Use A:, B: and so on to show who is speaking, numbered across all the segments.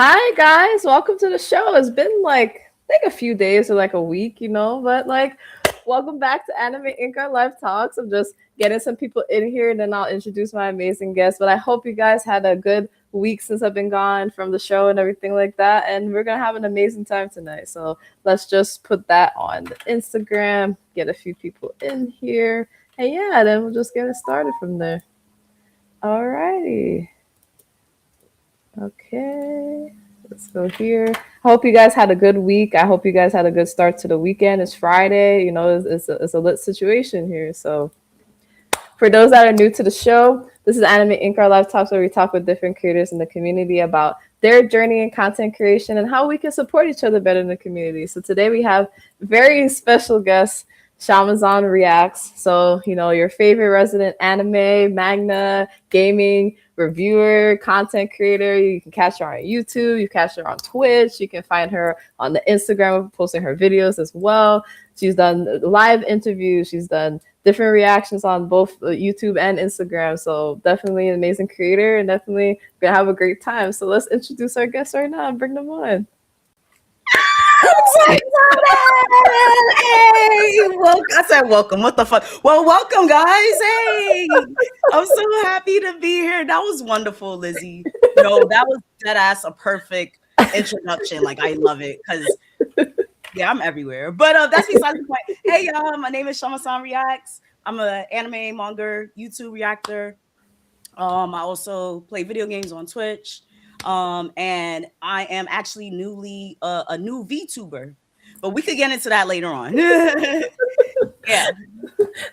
A: Hi guys, welcome to the show. It's been I think a few days or like a week, but welcome back to AnimeinkArt Live Talks. I'm just getting some people in here and then I'll introduce my amazing guests. But I hope you guys had a good week since I've been gone from the show and everything like that. And we're gonna have an amazing time tonight. So let's just put that on the Instagram, get a few people in here. And yeah, then we'll just get it started from there. Alrighty. Okay, let's go here. I hope you guys had a good week. I hope you guys had a good start to the weekend. It's Friday. It's a lit situation here. So, for those that are new to the show, this is AnimeinkArt Live Talks, where we talk with different creators in the community about their journey in content creation and how we can support each other better in the community. So, today we have very special guest, Shamasanreacts. So, your favorite resident anime, manga, gaming reviewer, content creator. You can catch her on YouTube. You can catch her on Twitch. You can find her on the Instagram, posting her videos as well. She's done live interviews. She's done different reactions on both YouTube and Instagram. So definitely an amazing creator and definitely gonna have a great time. So let's introduce our guests right now and bring them on.
B: Hey, well, I said welcome. What the fuck? Well, welcome, guys. Hey, I'm so happy to be here. That was wonderful, Lizzie. No, that was dead ass a perfect introduction. Like, I love it because, yeah, I'm everywhere. But that's besides the point. Hey, y'all, my name is Shamasanreacts. I'm an anime manga YouTube reactor. I also play video games on Twitch. And I am actually newly a new VTuber, but we could get into that later on. Yeah,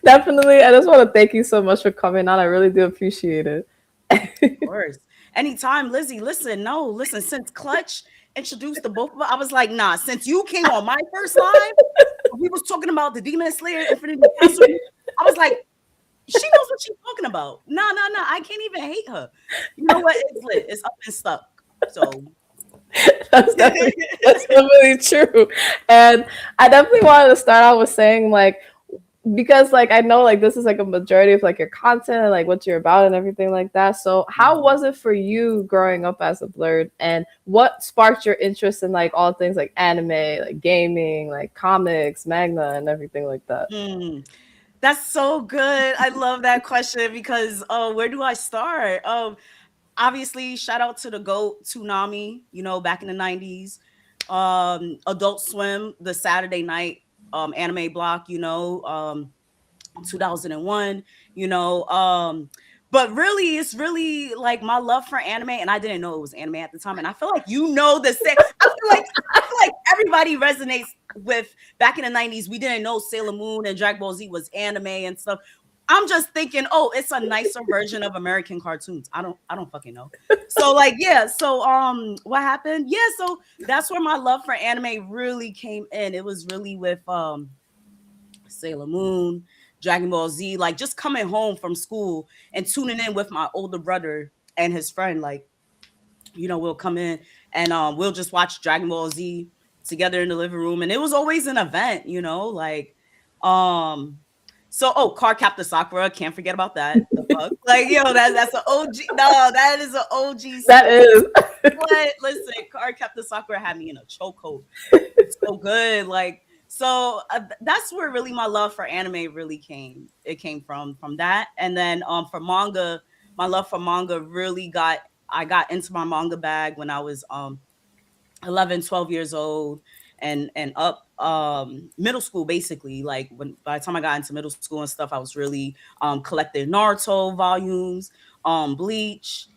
A: definitely. I just want to thank you so much for coming on. I really do appreciate it.
B: Of course. Anytime, Lizzie. Listen, since Clutch introduced the both of us, I was like, nah, since you came on my first live, we was talking about the Demon Slayer Infinity Castle. I was like, she knows what she's talking about. No. I can't even hate her. You know what? It's lit. It's up and stuck. So
A: that's definitely true. And I definitely wanted to start out with saying because I know this is a majority of your content and what you're about and everything like that. So how was it for you growing up as a blerd, and what sparked your interest in all things like anime, gaming, comics, manga, and everything like that?
B: That's so good. I love that question because where do I start? Obviously, shout out to the GOAT Toonami, back in the 90s. Adult Swim, the Saturday night anime block, 2001, but really, it's really my love for anime, and I didn't know it was anime at the time. And I feel like the same. I feel like everybody resonates with back in the 90s. We didn't know Sailor Moon and Dragon Ball Z was anime and stuff. I'm just thinking, oh, it's a nicer version of American cartoons. I don't fucking know. So yeah. So what happened? Yeah. So that's where my love for anime really came in. It was really with Sailor Moon, Dragon Ball Z, just coming home from school and tuning in with my older brother and his friend. We'll come in and we'll just watch Dragon Ball Z together in the living room. And it was always an event, So, Card Captor Sakura, can't forget about that. The fuck? That's an OG. No, that is an OG.
A: That is.
B: But listen, Card Captor Sakura had me in a chokehold. It's so good. So that's where really my love for anime really came. It came from that. And then for manga, my love for manga really I got into my manga bag when I was 11, 12 years old and up middle school, basically. By the time I got into middle school and stuff, I was really collecting Naruto volumes, Bleach,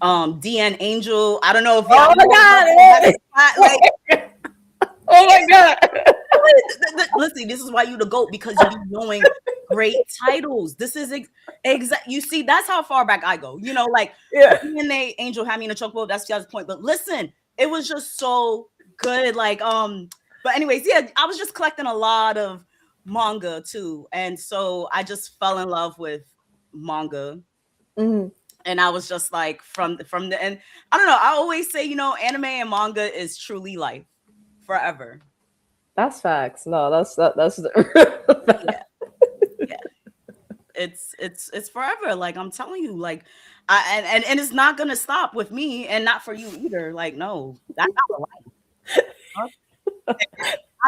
B: DN Angel. I don't know if y'all
A: oh my god.
B: Listen, this is why you the GOAT, because you be knowing great titles. This is you see, that's how far back I go.
A: Yeah.
B: DNA Angel had me in a chokehold. That's the other point. But listen, it was just so good. But anyways, yeah, I was just collecting a lot of manga too, and so I just fell in love with manga.
A: Mm-hmm.
B: And I was just from the end. I don't know. I always say, anime and manga is truly life forever.
A: That's facts. No, that's
B: yeah. it's forever. Like I'm telling you, like and it's not gonna stop with me and not for you either. Like, no, that's not life.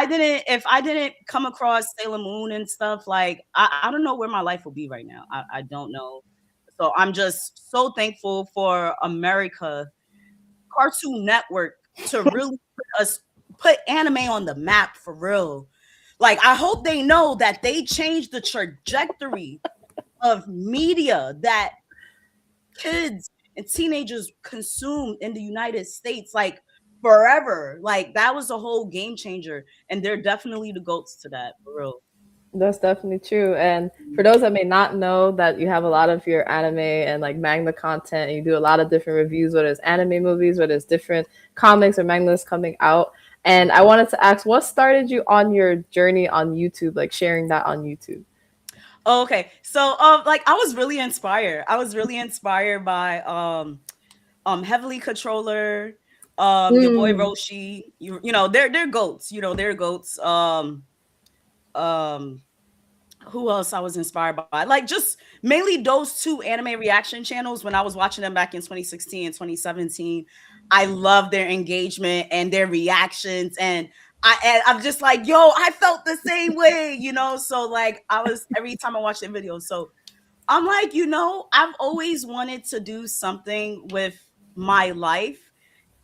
B: If I didn't come across Sailor Moon and stuff, like I don't know where my life will be right now. I don't know. So I'm just so thankful for America Cartoon Network to really put anime on the map for real. Like I hope they know that they changed the trajectory of media that kids and teenagers consume in the United States like forever. Like that was a whole game changer and they're definitely the goats to that for real.
A: That's definitely true. And for those that may not know that you have a lot of your anime and like manga content and you do a lot of different reviews, whether it's anime movies, whether it's different comics or mangas coming out. And I wanted to ask, what started you on your journey on YouTube, like sharing that on YouTube?
B: Oh, okay. So like I was really inspired. I was really inspired by Heavily Controller, your boy
A: Mm.
B: Roshi. You know, they're goats, you know, they're goats. Um who else I was inspired by? Like just mainly those two anime reaction channels when I was watching them back in 2016 and 2017. I love their engagement and their reactions and I'm just like, yo, I felt the same way, you know? So like I was every time I watched their videos. So I'm like, you know, I've always wanted to do something with my life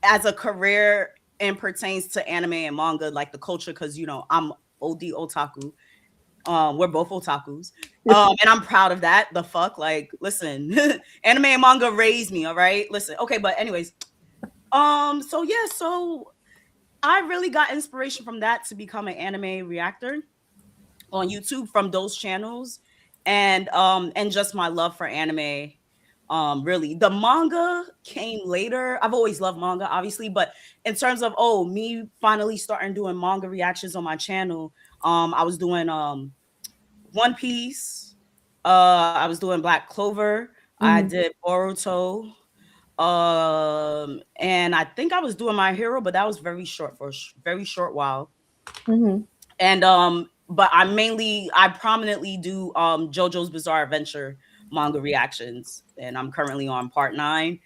B: as a career and pertains to anime and manga, like the culture, because you know, I'm OD otaku. We're both otakus. And I'm proud of that. The fuck? Like, listen, anime and manga raised me, all right? Listen, okay, but anyways, so yeah, so I really got inspiration from that to become an anime reactor on YouTube from those channels and just my love for anime. Really, the manga came later. I've always loved manga, obviously, but in terms of me finally starting doing manga reactions on my channel, I was doing One Piece. I was doing Black Clover. I
A: Mhm.
B: did Boruto. And I think I was doing My Hero, but that was very short for a very short while.
A: Mhm.
B: And but I prominently do JoJo's Bizarre Adventure manga reactions, and I'm currently on part 9,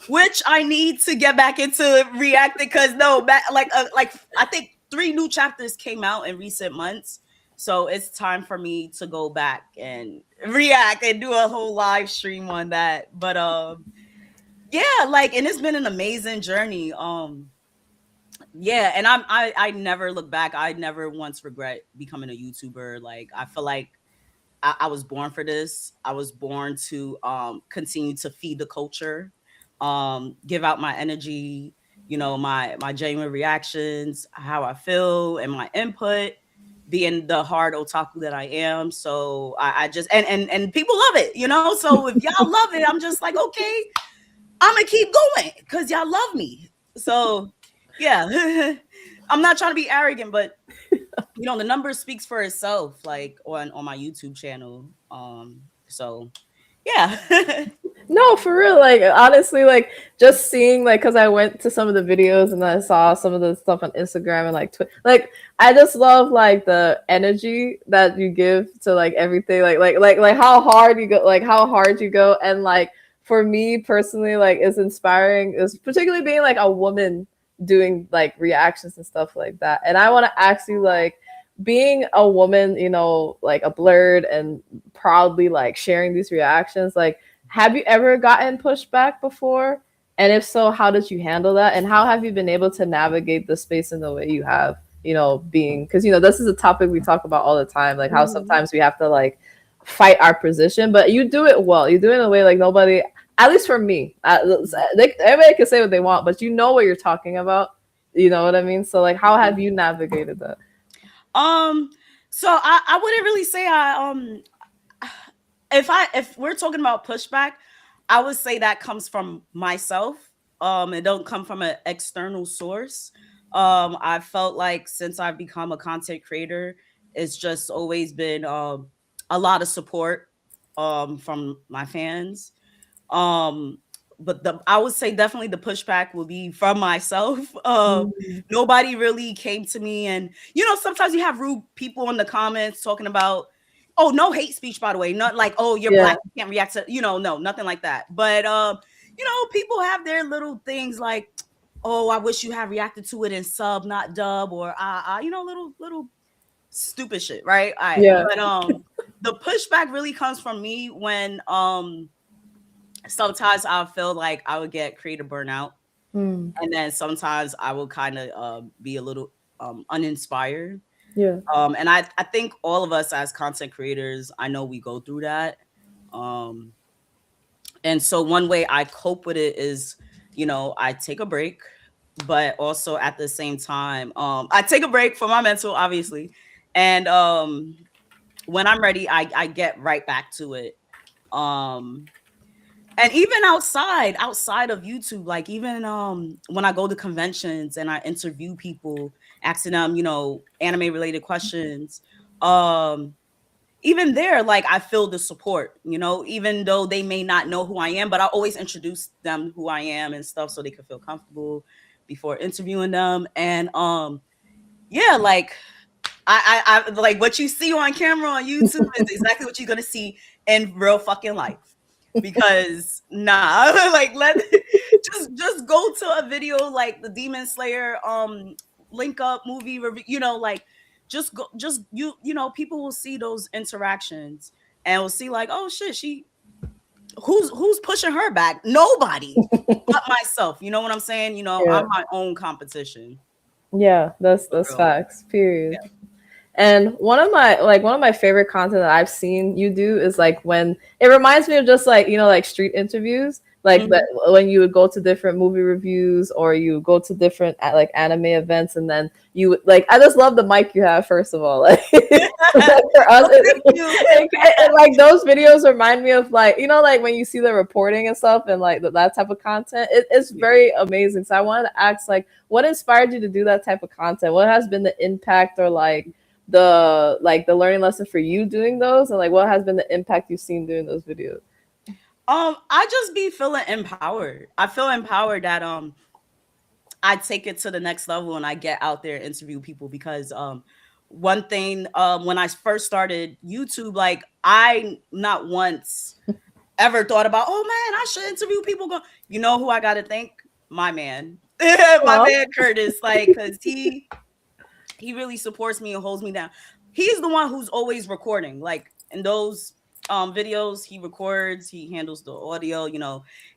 B: which I need to get back into reacting because no, like I think 3 new chapters came out in recent months. So it's time for me to go back and react and do a whole live stream on that. But yeah, like, and it's been an amazing journey. Yeah, and I never look back. I never once regret becoming a YouTuber. Like I feel like I was born for this. I was born to continue to feed the culture, give out my energy, you know, my genuine reactions, how I feel, and my input, being the hard otaku that I am. So I just and people love it, you know. So if y'all love it, I'm just like, okay, I'm gonna keep going because y'all love me. So yeah, I'm not trying to be arrogant, but you know the number speaks for itself. Like on my YouTube channel. So yeah.
A: No, for real. Like honestly, like just seeing like because I went to some of the videos and I saw some of the stuff on Instagram and like like I just love like the energy that you give to like everything. Like how hard you go, like how hard you go, and like for me personally, like it's inspiring. Is particularly being like a woman doing like reactions and stuff like that. And I want to ask you like being a woman, you know, like a blurred and proudly like sharing these reactions, like have you ever gotten pushback before? And if so, how did you handle that? And how have you been able to navigate the space in the way you have, you know, being, because, you know, this is a topic we talk about all the time, like how
B: Mhm.
A: sometimes we have to like fight our position, but you do it well. You do it in a way like nobody, at least for me, everybody can say what they want, but you know what you're talking about. You know what I mean? So, like, how have you navigated that?
B: Um, so I wouldn't really say if we're talking about pushback, I would say that comes from myself. It don't come from an external source. I felt like since I've become a content creator, it's just always been a lot of support from my fans. Um, but I would say definitely the pushback will be from myself.
A: Mm.
B: Nobody really came to me, and you know, sometimes you have rude people in the comments talking about Oh, no hate speech, by the way. Not like, oh, you're black, you can't react to, no, nothing like that. But people have their little things like, oh, I wish you had reacted to it in sub, not dub, or little stupid shit, right? All right.
A: Yeah.
B: But the pushback really comes from me when sometimes I feel like I would get creative burnout. And then sometimes I will kind of be a little uninspired.
A: Yeah.
B: And I think all of us as content creators, I know we go through that. And so one way I cope with it is, I take a break, but also at the same time, I take a break for my mental, obviously. And when I'm ready, I get right back to it. And even outside of YouTube, like even when I go to conventions and I interview people, asking them, anime related questions, even there, like I feel the support, even though they may not know who I am, but I always introduce them who I am and stuff so they can feel comfortable before interviewing them. And yeah, like I like what you see on camera on YouTube is exactly what you're gonna see in real fucking life. Because like just go to a video like the Demon Slayer link up movie review, like just go, people will see those interactions and will see like, oh shit, who's pushing her back? Nobody but myself. You know what I'm saying? I'm my own competition.
A: Yeah, that's facts. Period. Yeah. And one of my favorite content that I've seen you do is like when it reminds me of just like, like street interviews, like when you would go to different movie reviews or you go to different like anime events, and then you would like, I just love the mic you have, first of all. Like for us, and like those videos remind me of like, like when you see the reporting and stuff and like that type of content, it's very amazing. So I wanted to ask, like, what inspired you to do that type of content? What has been the impact or like the learning lesson for you doing those, and like what has been the impact you've seen doing those videos?
B: I just be feeling empowered. I feel empowered that I take it to the next level and I get out there and interview people, because one thing when I first started YouTube, like I not once ever thought about, oh man, I should interview people. You know who I gotta thank? My man. My man Curtis, like, because he really supports me and holds me down. He's the one who's always recording, like in those videos he records, he handles the audio.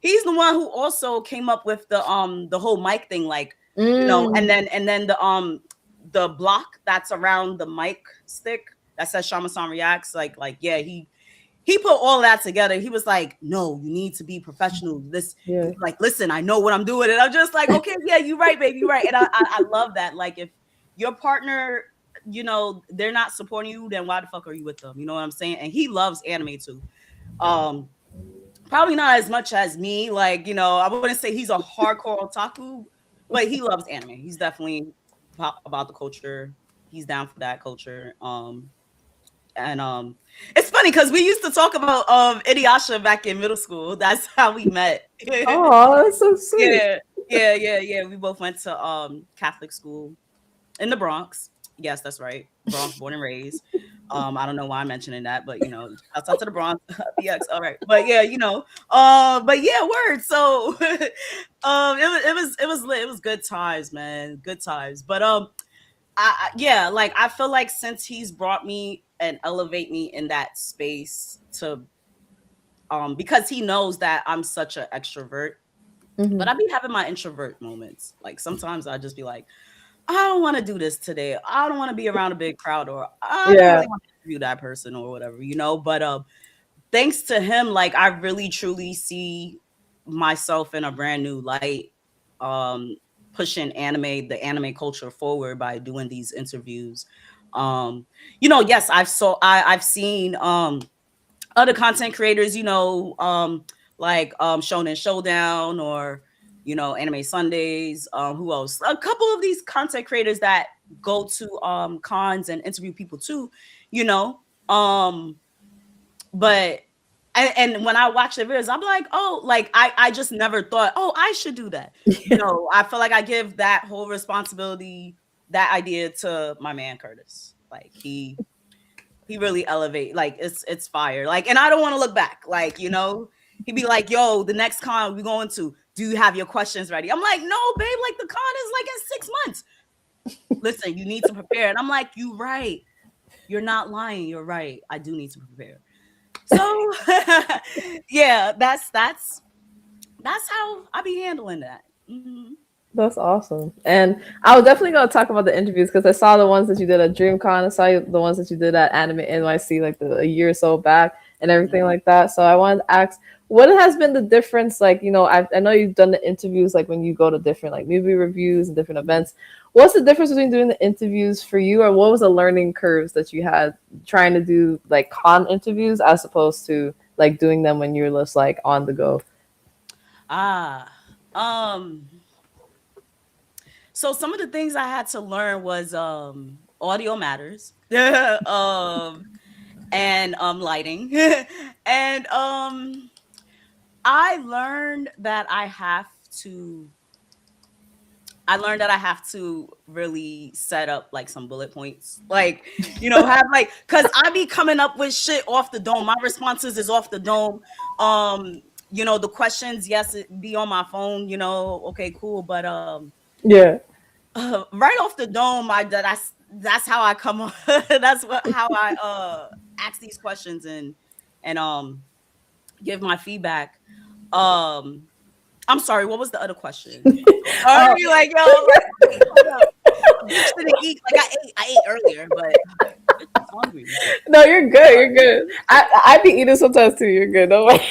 B: He's the one who also came up with the whole mic thing, like and then the block that's around the mic stick that says Shamasanreacts, like yeah, he put all that together. He was like, no, you need to be professional. Like, listen, I know what I'm doing. And I'm just like, okay, yeah, you're right, baby, you're right. And I love that. Like, if your partner, they're not supporting you, then why the fuck are you with them? You know what I'm saying? And he loves anime too. Probably not as much as me. Like, I wouldn't say he's a hardcore otaku, but he loves anime. He's definitely about the culture. He's down for that culture. And it's funny because we used to talk about Inuyasha back in middle school. That's how we met.
A: Oh, that's so sweet.
B: Yeah. We both went to Catholic school in the Bronx. Yes, that's right. Bronx, born and raised. I don't know why I'm mentioning that, but outside to the Bronx, BX. All right, but yeah, but yeah, word. So, it was lit. It was good times, man. Good times. But I feel like since he's brought me and elevate me in that space to, because he knows that I'm such an extrovert, but I be having my introvert moments. Like sometimes I just be like, I don't want to do this today. I don't want to be around a big crowd, or I don't really want to interview that person or whatever, But thanks to him, like I really truly see myself in a brand new light, pushing the anime culture forward by doing these interviews. Yes, I've seen other content creators, like Shonen Showdown or Anime Sundays. Who else? A couple of these content creators that go to cons and interview people too, but and when I watch the videos, I'm like, oh, like I just never thought, oh, I should do that. I feel like I give that whole responsibility, that idea to my man Curtis. Like he really elevate. Like it's fire. Like, and I don't want to look back. Like, you know, he'd be like, "Yo, the next con we going to, do you have your questions ready?" I'm like, "No, babe. Like the con is like in 6 months. Listen, you need to prepare." And I'm like, "You right. You're not lying. You're right. I do need to prepare." So yeah, that's how I be handling that. Mm-hmm.
A: That's awesome. And I was definitely going to talk about the interviews because I saw the ones that you did at DreamCon. I saw the ones that you did at Anime NYC like a year or so back and everything like that. So I wanted to ask, what has been the difference? Like, you know, I know you've done the interviews like when you go to different like movie reviews and different events. What's the difference between doing the interviews for you, or what was the learning curves that you had trying to do like con interviews as opposed to like doing them when you're just like on the go?
B: Ah, um, so some of the things I had to learn was audio matters. And lighting. And I learned that I have to really set up like some bullet points. Like, you know, have like, cause I be coming up with shit off the dome. My responses is off the dome. You know, the questions, yes, it be on my phone, you know, okay, cool. But
A: Yeah.
B: right off the dome, that's how I come on. How I ask these questions and give my feedback. I'm sorry, what was the other question? I be like, yo, I'm like, wait, hold up. Bitch didn't eat. Like I ate earlier, but bitch is hungry.
A: No, you're good. You're good. I be eating sometimes too. You're good. No way.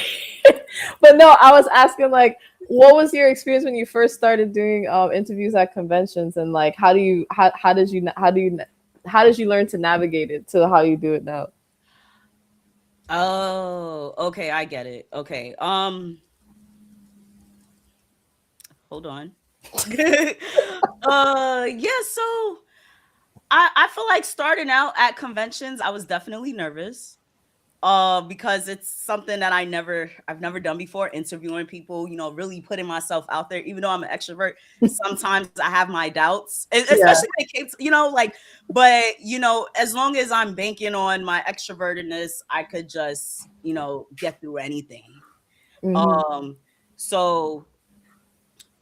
A: But no, I was asking like, what was your experience when you first started doing interviews at conventions, and like, how did you learn to navigate it to how you do it now?
B: Oh, okay, I get it. Okay, hold on. Yeah, so I feel like starting out at conventions, I was definitely nervous. Because it's something that I've never done before, interviewing people, you know, really putting myself out there. Even though I'm an extrovert, sometimes I have my doubts,
A: Yeah.
B: especially when it came to, you know, like, but you know, as long as I'm banking on my extrovertedness, I could just, you know, get through anything.
A: Hmm.
B: um so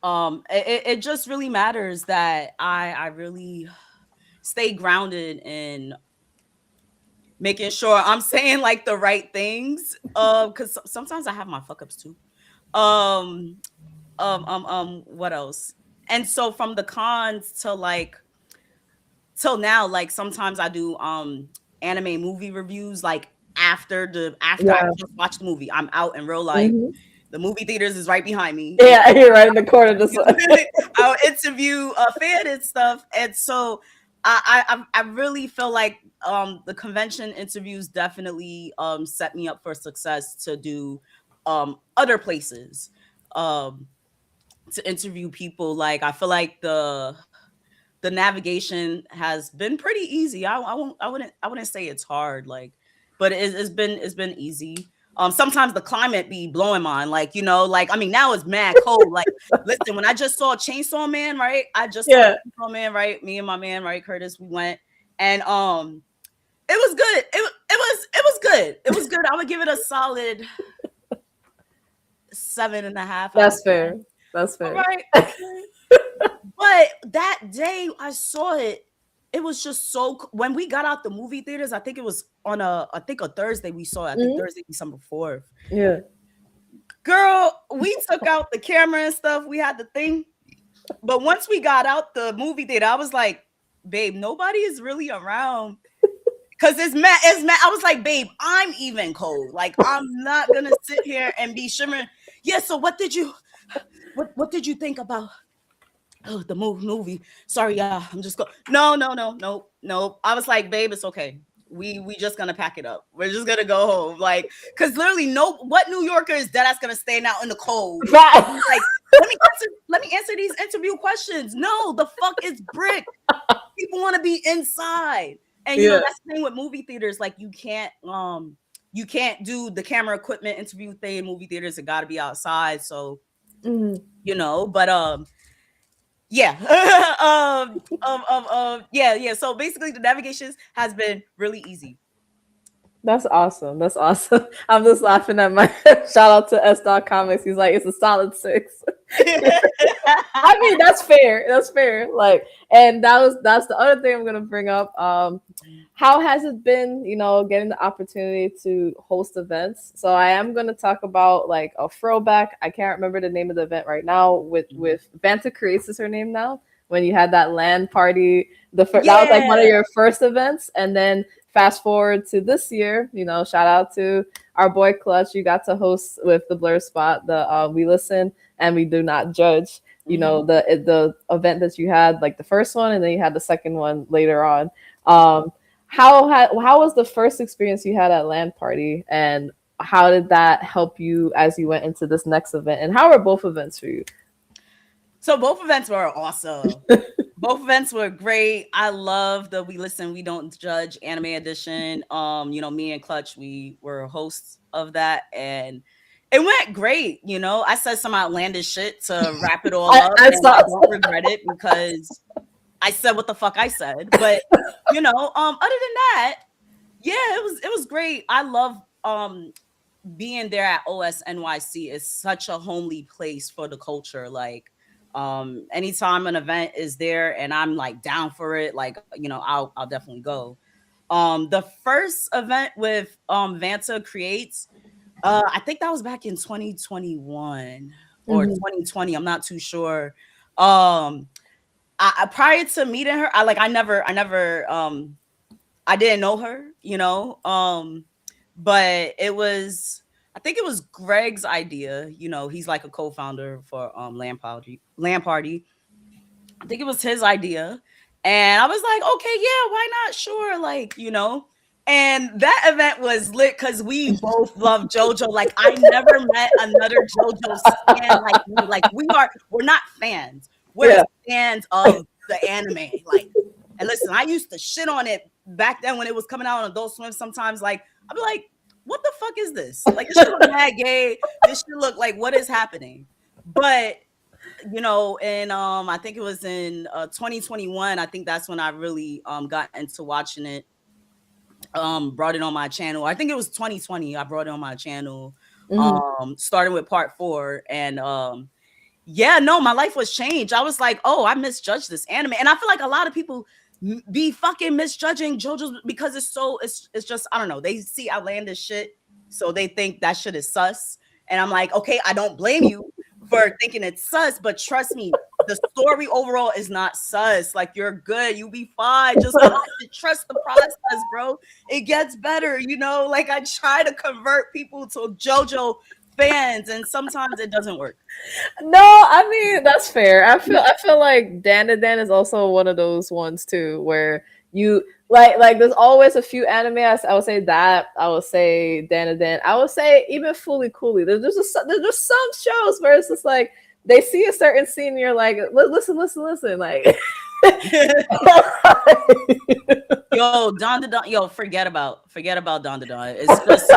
B: it just really matters that I really stay grounded in making sure I'm saying like the right things. Because sometimes I have my fuck ups too. Um, what else? And so from the cons to like till now, like sometimes I do anime movie reviews like after I
A: Yeah.
B: just watched the movie. I'm out in real life.
A: Hmm.
B: The movie theaters is right behind me. You
A: Yeah, you're right in the corner. This one.
B: I'll interview a fan and stuff, and so I really feel like the convention interviews definitely set me up for success to do other places, um to interview people. Like I feel like the navigation has been pretty easy. I wouldn't say it's hard, like, but it's been easy. Sometimes the climate be blowing mine, like, you know, like I mean now it's mad cold. Like, listen, when I just saw Chainsaw Man, right? I just saw
A: Yeah.
B: Chainsaw Man, right? Me and my man, right, Curtis, we went, and it was good. It was good. It was good. I would give it a solid 7.5 out of
A: That's fair.
B: 10.
A: That's
B: All
A: fair.
B: right, okay. But that day I saw it, it was just when we got out the movie theaters, I think it was on I think a Thursday we saw it. I think
A: Mhm.
B: Thursday, December 4th.
A: Yeah.
B: Girl, we took out the camera and stuff. We had the thing. But once we got out the movie theater, I was like, babe, nobody is really around. Cause it's mad. I was like, babe, I'm even cold. Like, I'm not gonna sit here and be shimmering. Yeah, so what did you think about the movie? Sorry, yeah, I'm just going. No, no, no, no, no. I was like, babe, it's okay. We just gonna pack it up. We're just gonna go home. Like, cause literally, no, what New Yorker is dead ass gonna stand out in the cold?
A: Right.
B: Like, let me answer these interview questions. No, the fuck is brick. People want to be inside, and you know
A: Yeah.
B: that's the thing with movie theaters. Like, you can't do the camera equipment interview thing in movie theaters. It got to be outside. So
A: Mhm.
B: you know, but yeah. Yeah, yeah. So basically the navigations has been really easy.
A: That's awesome. That's awesome. I'm just laughing at my shout out to S. Dot Comics. He's like, it's a solid six. I mean, that's fair. That's fair. Like, and that's the other thing I'm gonna bring up. How has it been, getting the opportunity to host events? So I am gonna talk about like a throwback. I can't remember the name of the event right now. With Vanta Creates is her name now. When you had that LAN party, that was like one of
B: Yeah.
A: your first events, and then fast forward to this year. Shout out to our boy Clutch. You got to host with the Blur Spot. The We Listen and We Do Not Judge. The event that you had, like the first one, and then you had the second one later on. How was the first experience you had at LAN party, and how did that help you as you went into this next event? And how were both events for you?
B: So both events were awesome. Both events were great. I love the We Listen, We Don't Judge anime edition. Me and Clutch, we were hosts of that, and it went great. I said some outlandish shit to wrap it all up,
A: I
B: and
A: saw.
B: I don't regret it because I said what the fuck I said. But other than that, yeah, it was great. I love being there at OS NYC. Is such a homely place for the culture. Like, anytime an event is there and I'm like down for it, like, I'll definitely go. The first event with Vanta Creates, I think that was back in 2021 or
A: Mhm.
B: 2020. I'm not too sure. Um, prior to meeting her, I didn't know her, but I think it was Greg's idea. He's like a co-founder for Land Party. Land Party. I think it was his idea. And I was like, okay, yeah, why not? Sure, And that event was lit because we both love JoJo. Like, I never met another JoJo fan like me. Like, we're not fans. We're
A: Yeah.
B: fans of the anime. Like, and listen, I used to shit on it back then when it was coming out on Adult Swim. Sometimes, like, I'd be like, what the fuck is this? Like, this shit look mad gay. This shit look like, what is happening? But and I think it was in 2021. I think that's when I really got into watching it. Brought it on my channel. I think it was 2020. I brought it on my channel.
A: Mhm.
B: Starting with part 4, and yeah, no, my life was changed. I was like, oh, I misjudged this anime, and I feel like a lot of people be fucking misjudging JoJo's because it's just, I don't know. They see outlandish shit, so they think that shit is sus, and I'm like, okay, I don't blame you for thinking it's sus, but trust me, the story overall is not sus. Like, you're good, you be fine. Just watch it, trust the process, bro. It gets better, Like, I try to convert people to JoJo fans, and sometimes it doesn't work.
A: No, I mean that's fair. I feel like Dan to Dan is also one of those ones too, where you like there's always a few anime. I would say that. I would say Dan to Dan. I would say even Fully Coolly. There's just some shows where it's just like they see a certain scene and you're like, listen, like.
B: Yo, Don the Don. Yo, forget about Don the Don. It's just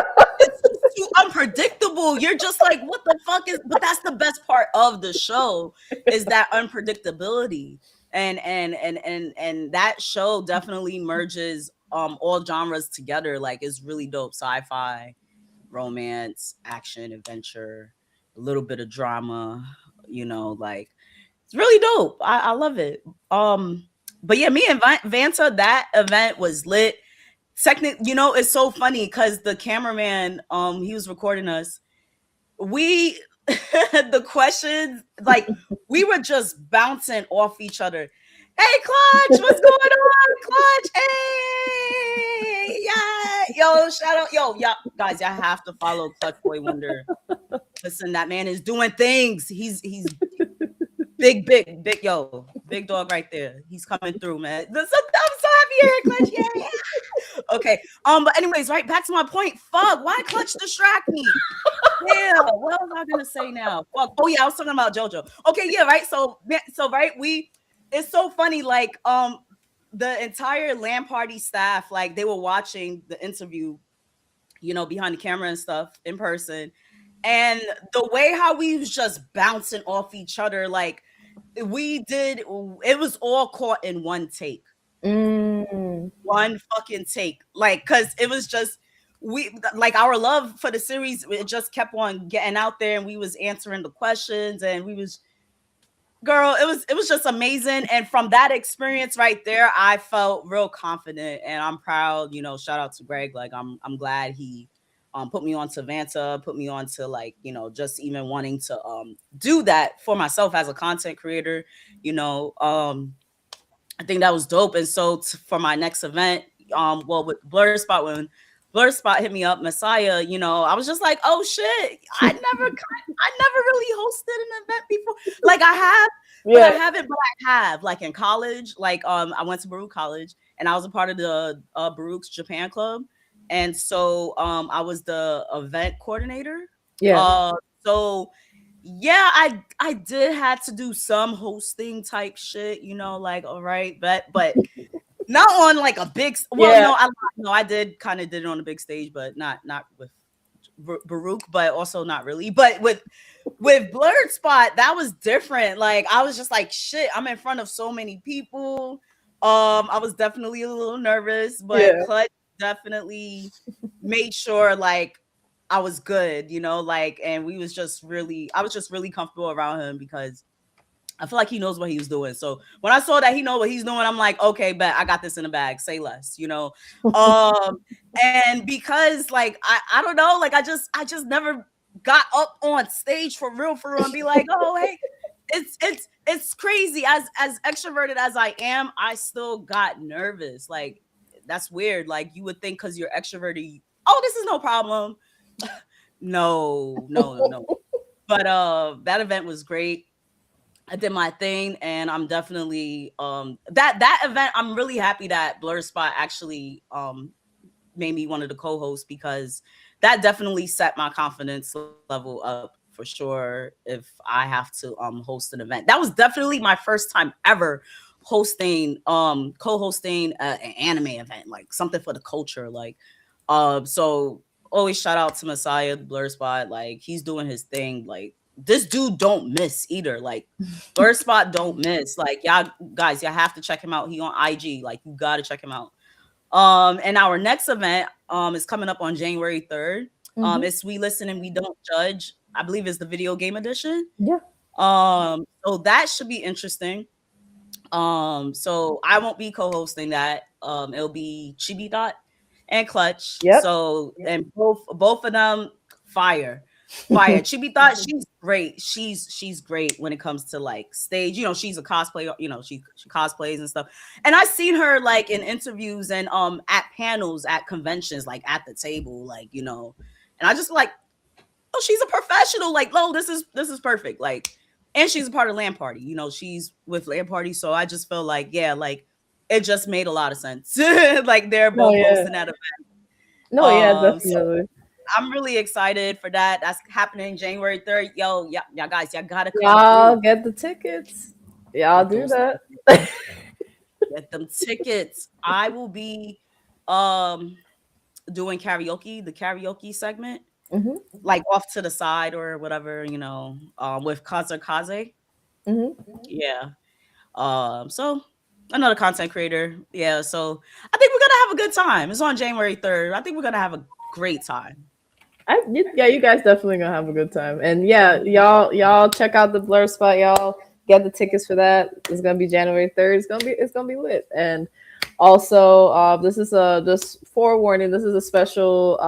B: too unpredictable. You're just like, what the fuck is? But that's the best part of the show, is that unpredictability, and that show definitely merges all genres together. Like, it's really dope. Sci-fi, romance, action, adventure, a little bit of drama. Like, it's really dope. I love it. But yeah, me and Vanta, that event was lit. It's so funny because the cameraman, he was recording us. We, the questions, like, we were just bouncing off each other. Hey, Clutch, what's going on, Clutch? Hey, yeah, yo, shout out, yo, yeah, guys, y'all have to follow Clutch Boy Wonder. Listen, that man is doing things. He's big, yo, big dog right there. He's coming through, man. I'm so happy you're here, Clutch. Yeah. Okay. But anyways, right, back to my point. Fuck, why Clutch distract me? Yeah, what was I gonna say now? Fuck. Oh yeah, I was talking about JoJo. Okay, yeah, right. So right, it's so funny, like, the entire LAN party staff, like, they were watching the interview, behind the camera and stuff in person. And the way how we was just bouncing off each other, like, it was all caught in one take.
A: Mm.
B: One fucking take. Like, cause it was just, we like our love for the series, it just kept on getting out there, and we was answering the questions, and we was, girl, it was just amazing. And from that experience right there, I felt real confident, and I'm proud. Shout out to Greg. Like I'm glad he put me on to Vanta, put me on to, like, just even wanting to do that for myself as a content creator. I think that was dope. And so for my next event, well, with Blur Spot, when Blur Spot hit me up, Messiah, I was just like, oh shit, I never really hosted an event before. Like I have, but I haven't, but I have. Like in college, like I went to Baruch College, and I was a part of the Baruch's Japan Club, and so I was the event coordinator. So yeah, I did have to do some hosting type shit, like, all right, but not on like a big. Well, no, I did kind of did it on a big stage, but not with Baruch, but also not really. But with Blurred Spot, that was different. Like I was just like, shit, I'm in front of so many people. I was definitely a little nervous, but Clutch definitely made sure like I was good, like, and I was just really comfortable around him because I feel like he knows what he was doing. So when I saw that he know what he's doing, I'm like, okay, bet I got this in the bag. Say less, and because like I don't know, like I just never got up on stage for real, and be like, oh hey, it's crazy. As extroverted as I am, I still got nervous. Like that's weird. Like you would think because you're extroverted, oh, this is no problem. No. But that event was great. I did my thing, and I'm definitely that event. I'm really happy that Blur Spot actually made me one of the co-hosts, because that definitely set my confidence level up for sure. If I have to host an event, that was definitely my first time ever hosting co-hosting an anime event, like something for the culture, like so always shout out to Messiah, the Blur Spot. Like he's doing his thing. Like this dude don't miss either. Like Blur Spot don't miss. Like y'all guys, y'all have to check him out. He on IG. Like you gotta check him out. And our next event is coming up on January 3rd. It's We Listen and We Don't Judge. I believe it's the video game edition. So that should be interesting. So I won't be co-hosting that. It'll be Chibi Dot and Clutch. So and both of them fire. Chibi Thought, she's great. She's great when it comes to like stage. She's a cosplayer. She cosplays and stuff. And I've seen her like in interviews and at panels at conventions, like at the table, like and I just like, oh, she's a professional. Like, oh, this is perfect. Like, and she's a part of Land Party. She's with Land Party, so I just feel like, yeah, like it just made a lot of sense. Like they're both hosting that event.
A: Definitely.
B: So I'm really excited for that. That's happening January 3rd. Yo, y'all guys, y'all gotta come.
A: Y'all get the tickets. Y'all do that.
B: Get them tickets. I will be doing karaoke, the karaoke segment, like off to the side or whatever, with Kaze. Yeah. So another content creator. Yeah. So I think we're gonna have a good time. It's on January 3rd. I think we're gonna have a great time.
A: You guys definitely gonna have a good time. And yeah, y'all check out the Blur Spot. Y'all get the tickets for that. It's gonna be January 3rd. It's gonna be lit. And also, this is just forewarning. This is a special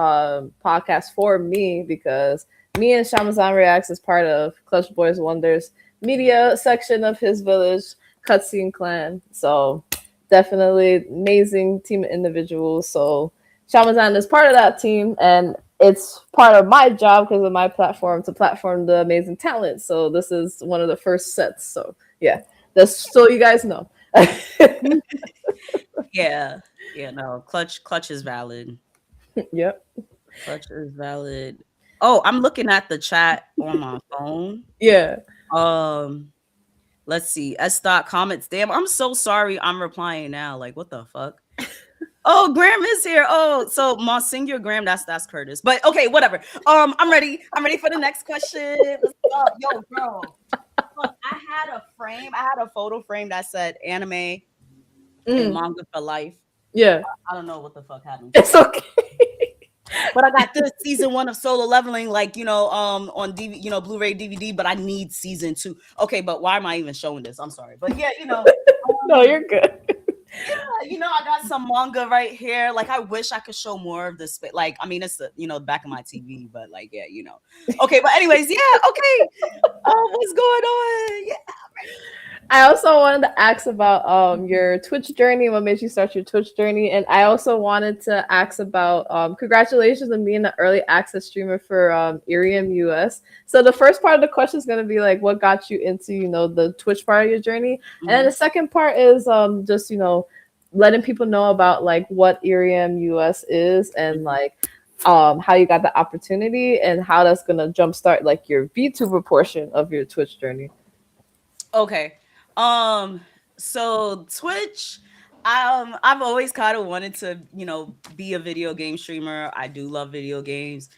A: podcast for me, because me and Shamasanreacts is part of Clutch Boys Wonders media section of his village cutscene clan. So definitely amazing team of individuals. So Shamazan is part of that team, and it's part of my job because of my platform to platform the amazing talent. So this is one of the first sets. So yeah, that's so you guys know.
B: Yeah, no, Clutch is valid.
A: Yep.
B: Clutch is valid. Oh, I'm looking at the chat on my phone.
A: Yeah.
B: Let's see. S. Comments. Damn, I'm so sorry. I'm replying now. Like, what the fuck? Oh, Graham is here. Oh, so Monsignor Graham, that's Curtis. But okay, whatever. I'm ready. I'm ready for the next question. What's up? Yo, bro. Look, I had a photo frame that said anime and manga for life.
A: Yeah.
B: I don't know what the fuck happened.
A: It's okay.
B: But I got this season 1 of Solo Leveling, like, on DVD, Blu-ray DVD, but I need season 2. Okay, but why am I even showing this? I'm sorry. But yeah,
A: No, you're good.
B: yeah, I got some manga right here. Like, I wish I could show more of this. Like, I mean, it's the, back of my TV, but like, yeah, Okay, but anyways, yeah, okay. What's going on? Yeah.
A: I also wanted to ask about your Twitch journey, what made you start your Twitch journey, and I also wanted to ask about congratulations on being the early access streamer for Irium US. So the first part of the question is going to be like, what got you into the Twitch part of your journey, and then the second part is just letting people know about like what Irium US is and like how you got the opportunity and how that's going to jumpstart like your VTuber portion of your Twitch journey.
B: Okay. So Twitch, I've always kind of wanted to, be a video game streamer. I do love video games.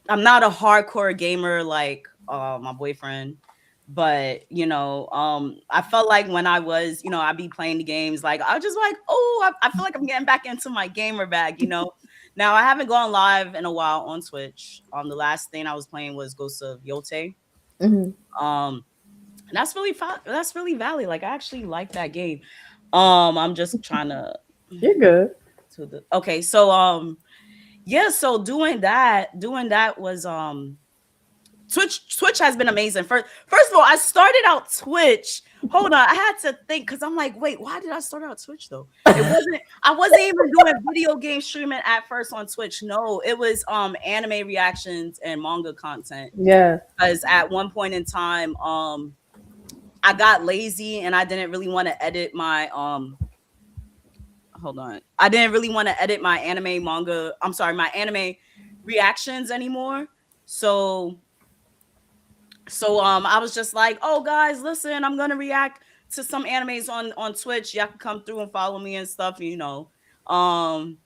B: I'm not a hardcore gamer like my boyfriend, but I felt like when I was, I'd be playing the games, like I was just like, oh, I feel like I'm getting back into my gamer bag. Now I haven't gone live in a while on Twitch. The last thing I was playing was Ghost of Yote. And that's really valid. Like, I actually like that game. I'm just trying to.
A: You're good.
B: Okay, so yeah, so doing that was Twitch has been amazing. First of all, I started out Twitch. Hold on, I had to think because I'm like, wait, why did I start out Twitch though? I wasn't even doing video game streaming at first on Twitch. No, it was anime reactions and manga content.
A: Yeah.
B: Because at one point in time, I got lazy and I didn't really want to edit my I didn't really want to edit my my anime reactions anymore. So I was just like, oh guys, listen, I'm gonna react to some animes on Twitch. Y'all can come through and follow me and stuff, and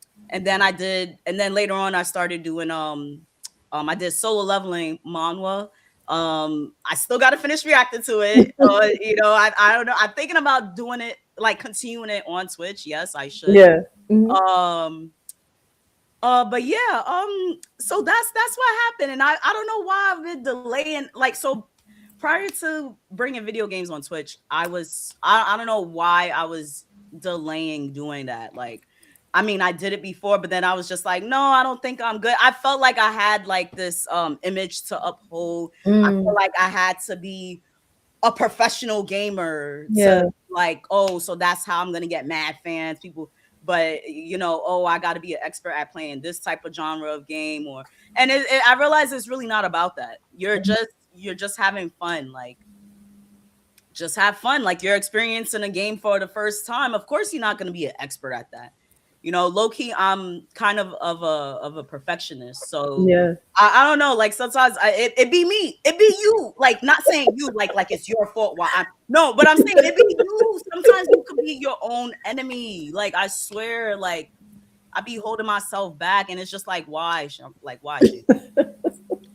B: then later on I started doing I did Solo Leveling manhwa. I still got to finish reacting to it. I don't know. I'm thinking about doing it, like continuing it on Twitch. Yes, I should.
A: Yeah.
B: But yeah, so that's what happened, and I don't know why I've been delaying. Like, so prior to bringing video games on Twitch, I don't know why I was delaying doing that. Like, I mean, I did it before, but then I was just like, no, I don't think I'm good. I felt like I had like this image to uphold. I feel like I had to be a professional gamer to like, oh, so that's how I'm gonna get mad fans, people. But I got to be an expert at playing this type of genre of game, and I realize it's really not about that. You're just having fun, like just have fun, like you're experiencing a game for the first time. Of course, you're not going to be an expert at that. Low key, I'm kind of a perfectionist, so
A: yeah,
B: I don't know. Like sometimes it be me, it be you. Like not saying you like it's your fault. No, but I'm saying it be you. Sometimes you could be your own enemy. Like I swear, like I be holding myself back, and it's just like why? Like why?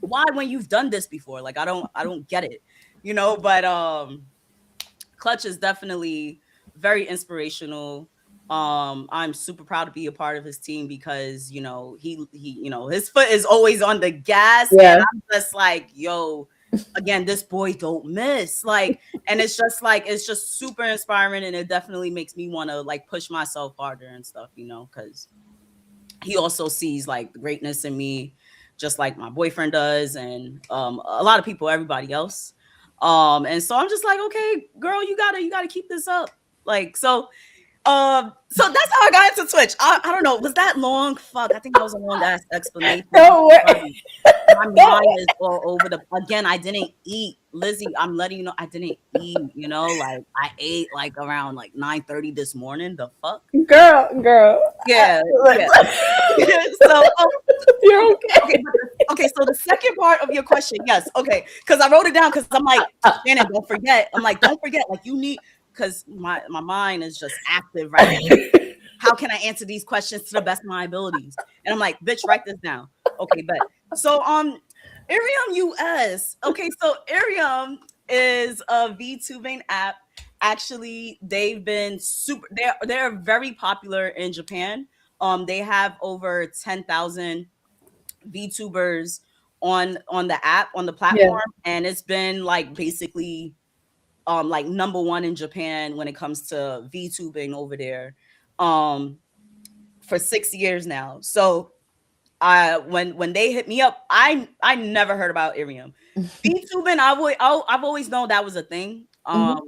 B: Why when you've done this before? Like I don't get it. But Clutch is definitely very inspirational. I'm super proud to be a part of his team because he his foot is always on the gas, and I'm just like, yo, again, this boy don't miss. Like, and it's just super inspiring, and it definitely makes me want to like push myself harder and stuff, because he also sees like the greatness in me, just like my boyfriend does, and a lot of people, everybody else. And so I'm just like, okay, girl, you gotta keep this up. Like, so that's how I got into Twitch. I don't know. Was that long? Fuck, I think that was a long ass explanation.
A: No way.
B: My mind is all over the. Again, I didn't eat, Lizzie. I'm letting you know, I didn't eat. Like I ate like around like 9:30 this morning. The fuck,
A: girl.
B: Yeah. So
A: you're okay.
B: Okay. So the second part of your question, yes, okay, because I wrote it down because I'm like, Shannon, don't forget. I'm like, don't forget. Like you need. Because my mind is just active right now. How can I answer these questions to the best of my abilities? And I'm like, bitch, write this down. Okay, but so Irium US. Okay, so Irium is a VTubing app. Actually, they've been they're very popular in Japan. They have over 10,000 VTubers on the app, on the
A: Yeah.
B: platform, and it's been like basically like number one in Japan when it comes to VTubing over there um for 6 years now. So when they hit me up, I never heard about Irium. VTubing, I've always known that was a thing.
A: Mhm.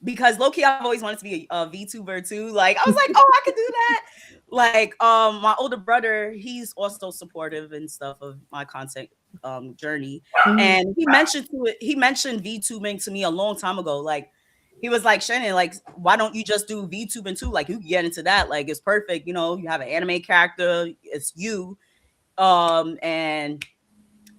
B: Because low key, I've always wanted to be a VTuber too. Like I was like, oh, I could do that. Like my older brother, he's also supportive and stuff of my content journey,
A: Mhm.
B: and he mentioned VTubing to me a long time ago. Like he was like, Shannon, like why don't you just do VTubing too? Like you can get into that. Like it's perfect. You know, you have an anime character. It's you and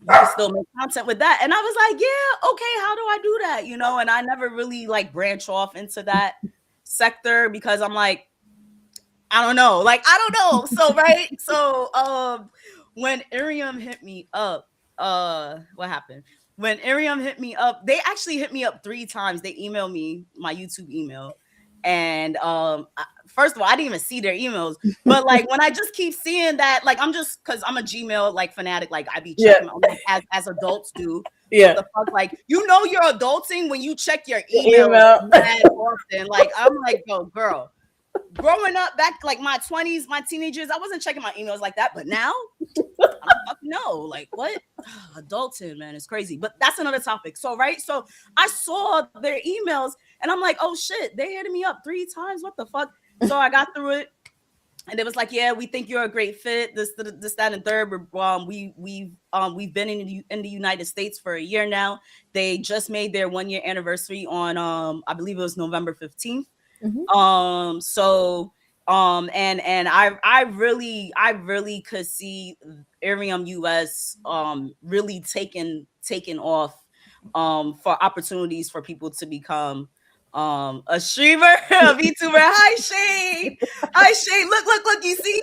B: you can still make content with that. And I was like, yeah, okay, how do I do that? You know, and I never really like branch off into that sector because I'm like, I don't know. Like, I don't know. So, right. So, when Irium hit me up, what happened? When Irium hit me up, they actually hit me up 3 times. They emailed me my YouTube email. And first of all, I didn't even see their emails. But like when I just keep seeing that, like I'm just because I'm a Gmail like fanatic, like I be
A: Yeah.
B: checking my, like, as adults do. What
A: Yeah.
B: the fuck? Like, you know you're adulting when you check your
A: Your
B: emails
A: email.
B: that often. Like, I'm like, yo, girl, growing up back like my 20s, my teenagers, I wasn't checking my emails like that. But now, I don't fucking know. Like, what? Adulting, man, it's crazy. But that's another topic. So, right? So I saw their emails and I'm like, oh shit, they hitting me up 3 times. What the fuck? So I got through it. And it was like, yeah, we think you're a great fit. This, that, and third. We've been in the United States for a year now. They just made their 1 year anniversary on I believe it was November 15th.
A: Mhm.
B: And I really could see Irium US really taking off for opportunities for people to become a streamer, a VTuber. Hi Shane. Hi Shane. Look, you see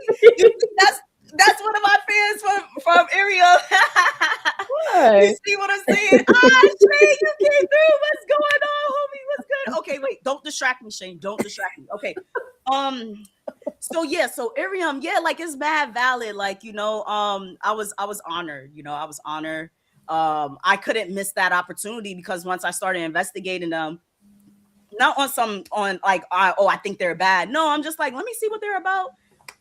B: that's one of my fans from Irium. You
A: Hi.
B: see what I'm saying? Ah, Shane, you came through. What's going on, homie? What's good? Okay, wait. Don't distract me, Shane. Don't distract me. Okay. Um. So yeah. So Irium, yeah, like it's mad valid. Like I was honored. I was honored. I couldn't miss that opportunity because once I started investigating them, not on some on like I think they're bad. No, I'm just like let me see what they're about.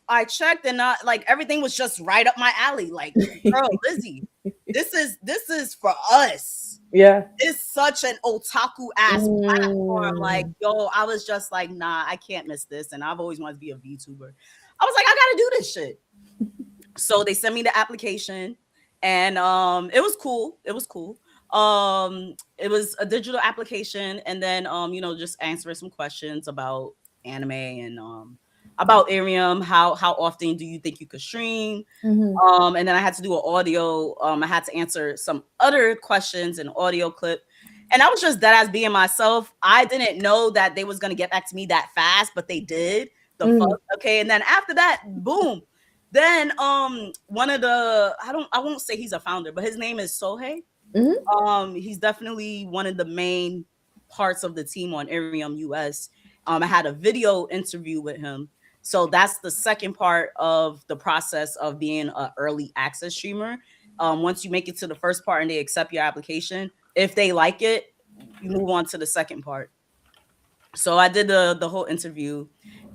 B: I checked and not like everything was just right up my alley. Like, girl, Lizzie, this is for us.
A: Yeah.
B: It's such an otaku ass platform. Like,
A: Mm.
B: yo, I was just like, nah, I can't miss this. And I've always wanted to be a VTuber. I was like, I gotta do this shit. So they sent me the application and it was cool. It was cool. It was a digital application and then just answering some questions about anime and about Arium, how often do you think you could stream?
A: Mhm.
B: And then I had to do an audio. I had to answer some other questions and audio clip. And I was just dead ass being myself. I didn't know that they was gonna get back to me that fast, but they did. The
A: Mm.
B: fuck, okay. And then after that, boom. Then one of the I won't say he's a founder, but his name is Sohei.
A: Mhm.
B: He's definitely one of the main parts of the team on Arium US. I had a video interview with him. So that's the second part of the process of being an early access streamer. Once you make it to the first part and they accept your application, if they like it, you move on to the second part. So I did the whole interview,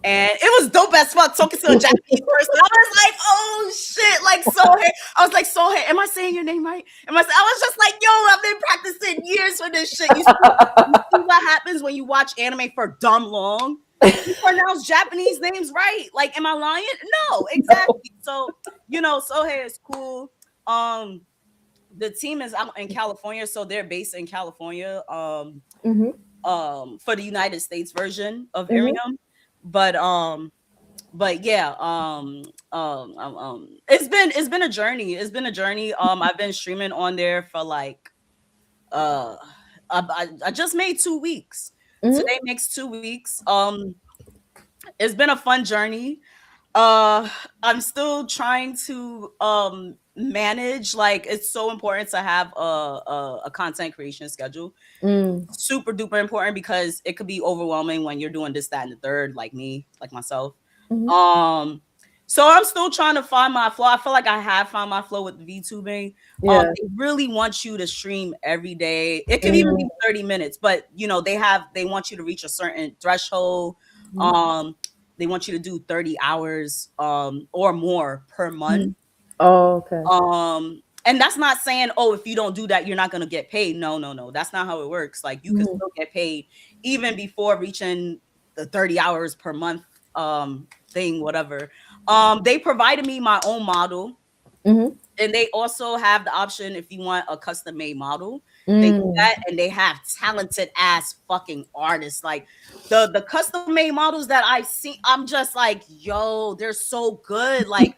B: and it was dope as fuck talking to a Japanese person. I was like, oh shit, like Sohei. I was like, Sohei, am I saying your name right? I was just like, yo, I've been practicing years for this shit. You see what happens when you watch anime for dumb long? You pronounce Japanese names right. Like, am I lying? No, exactly. So, Sohei is cool. The team is out in California, so they're based in California.
A: Mhm.
B: For the United States version of
A: Mhm.
B: Arium. But yeah, it's been a journey. It's been a journey. I've been streaming on there for like uh I just made 2 weeks.
A: Mhm.
B: Today makes 2 weeks. It's been a fun journey. uh I'm still trying to manage, like it's so important to have a content creation schedule.
A: Mm.
B: Super duper important because it could be overwhelming when you're doing this, that, and the third, like me, like myself.
A: Mhm.
B: Um, So I'm still trying to find my flow. I feel like I have found my flow with VTubing.
A: Yeah.
B: They really want you to stream every day. It could even be
A: Mm.
B: 30 minutes, but you know, they want you to reach a certain threshold.
A: Mhm.
B: They want you to do 30 hours or more per month.
A: Mhm. Oh, okay.
B: And that's not saying, oh, if you don't do that, you're not gonna get paid. No, no, no. That's not how it works. Like you can
A: Mhm.
B: still get paid even before reaching the 30 hours per month thing, whatever. They provided me my own model.
A: Mhm.
B: And they also have the option if you want a custom made model, they do
A: Mm.
B: that, and they have talented ass fucking artists. Like the custom made models that I've seen, I'm just like, yo, they're so good. Like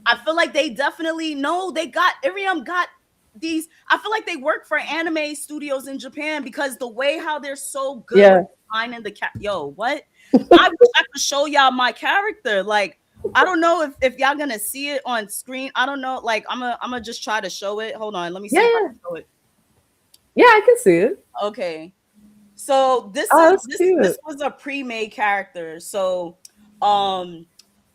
B: I feel like they definitely know they got Irium got these. I feel like they work for anime studios in Japan because the way how they're so good with
A: Yeah.
B: designing the yo, what? I wish I could show y'all my character. Like, I don't know if y'all gonna see it on screen. I don't know. Like, I'm gonna just try to show it. Hold on, let me
A: Yeah,
B: see if I
A: yeah.
B: can show it.
A: Yeah, I can see it.
B: Okay. So this
A: Oh,
B: is
A: that's
B: this
A: cute.
B: was a pre-made character. So um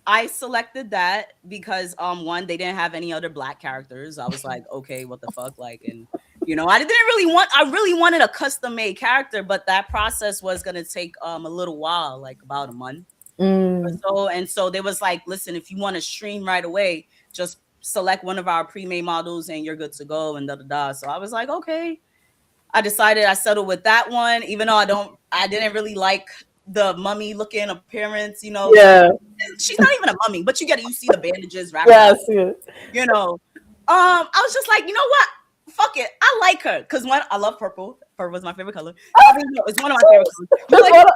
B: I selected that because one, they didn't have any other black characters. I was like, okay, what the fuck? Like, and you know, I really wanted a custom made character, but that process was gonna take a little while, like about a month or
A: Mm.
B: so. And so they was like, listen, if you want to stream right away, just select one of our pre-made models and you're good to go and da da da. So I was like, okay. I settled with that one, even though I didn't really like the mummy looking appearance, you know, like
A: Yeah.
B: she's not even a mummy, but you see the bandages wrapped
A: Yeah,
B: around,
A: I see it.
B: you know. I was just like, you know what? Fuck it. I like her. Cause one, I love purple. Purple is my favorite color. I mean, no, it's one of my favorite colors. You
A: That's
B: like
A: what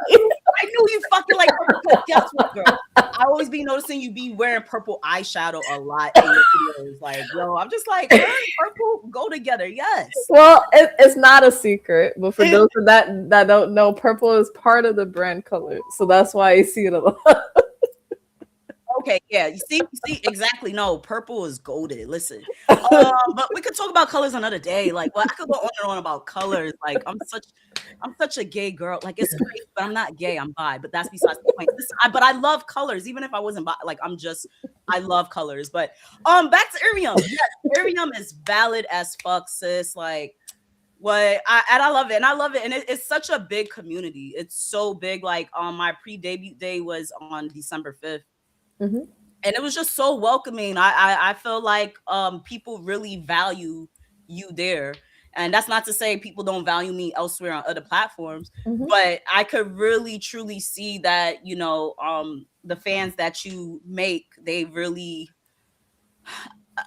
B: I knew you fucking like purple. Cause guess what, girl? I always be noticing you be wearing purple eyeshadow a lot in your videos. Like, yo, I'm just like, her and purple go together. Yes.
A: Well, it's not a secret, but for those that don't know, purple is part of the brand color, so that's why you see it a lot.
B: Okay, yeah, you see, exactly. No, purple is golded. Listen, but we could talk about colors another day. Like, well, I could go on and on about colors. Like, I'm such a gay girl. Like, it's crazy, but I'm not gay. I'm bi. But that's besides the point. Listen, but I love colors, even if I wasn't bi. Like, I love colors. But back to Irium. Yes, Irium is valid as fuck, sis. Like, I love it, and I love it, and it's such a big community. It's so big. Like, my pre-debut day was on December 5th.
A: Mhm.
B: And it was just so welcoming. I feel like people really value you there. And that's not to say people don't value me elsewhere on other platforms,
A: Mhm.
B: but I could really truly see that, you know, the fans that you make, they really,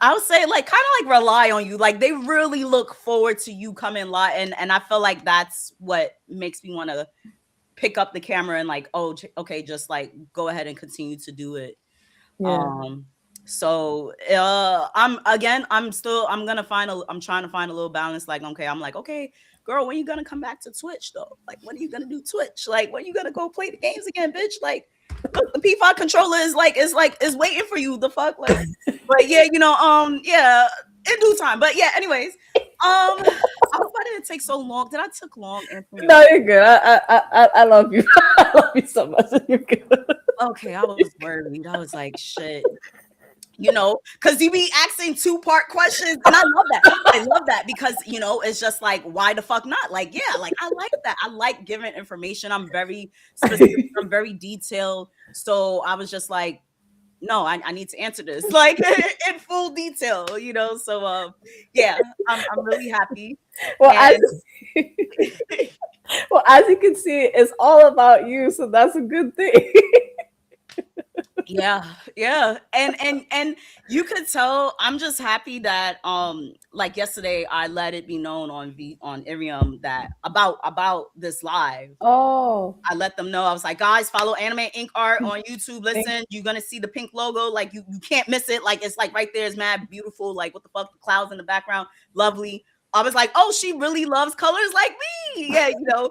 B: I would say, like, kind of like rely on you. Like, they really look forward to you coming live. And I feel like that's what makes me want to pick up the camera and like, oh, okay, just like go ahead and continue to do it.
A: Yeah.
B: Um, so I'm trying to find a little balance. Like, okay, I'm like, okay, girl, when you gonna come back to Twitch though? Like, when are you gonna do Twitch? Like, when you gonna go play the games again, bitch? Like, look, the P5 controller is waiting for you. The fuck, like, but yeah, you know, yeah, in due time. But yeah, anyways, I hope I didn't take so long. Did I took long answering your
A: No, you're good. I love you. I love you so much. You're good.
B: Okay, I was worried. I was like, shit. You know, because you be asking two-part questions, and I love that. I love that because, you know, it's just like, why the fuck not? Like, yeah, like I like that. I like giving information. I'm very specific. I'm very detailed. So I was just like, no, I need to answer this like in full detail, you know. So yeah, I'm really happy.
A: Well, as
B: And
A: well, as you can see, it's all about you, so that's a good thing.
B: yeah, yeah. And you could tell I'm just happy that like yesterday I let it be known on Irium that about this live.
A: Oh,
B: I let them know. I was like, guys, follow Anime Ink Art on YouTube. Listen, you're gonna see the pink logo. Like you can't miss it. Like it's like right there is mad beautiful. Like what the fuck, the clouds in the background, lovely. I was like, oh, she really loves colors like me. Yeah, you know,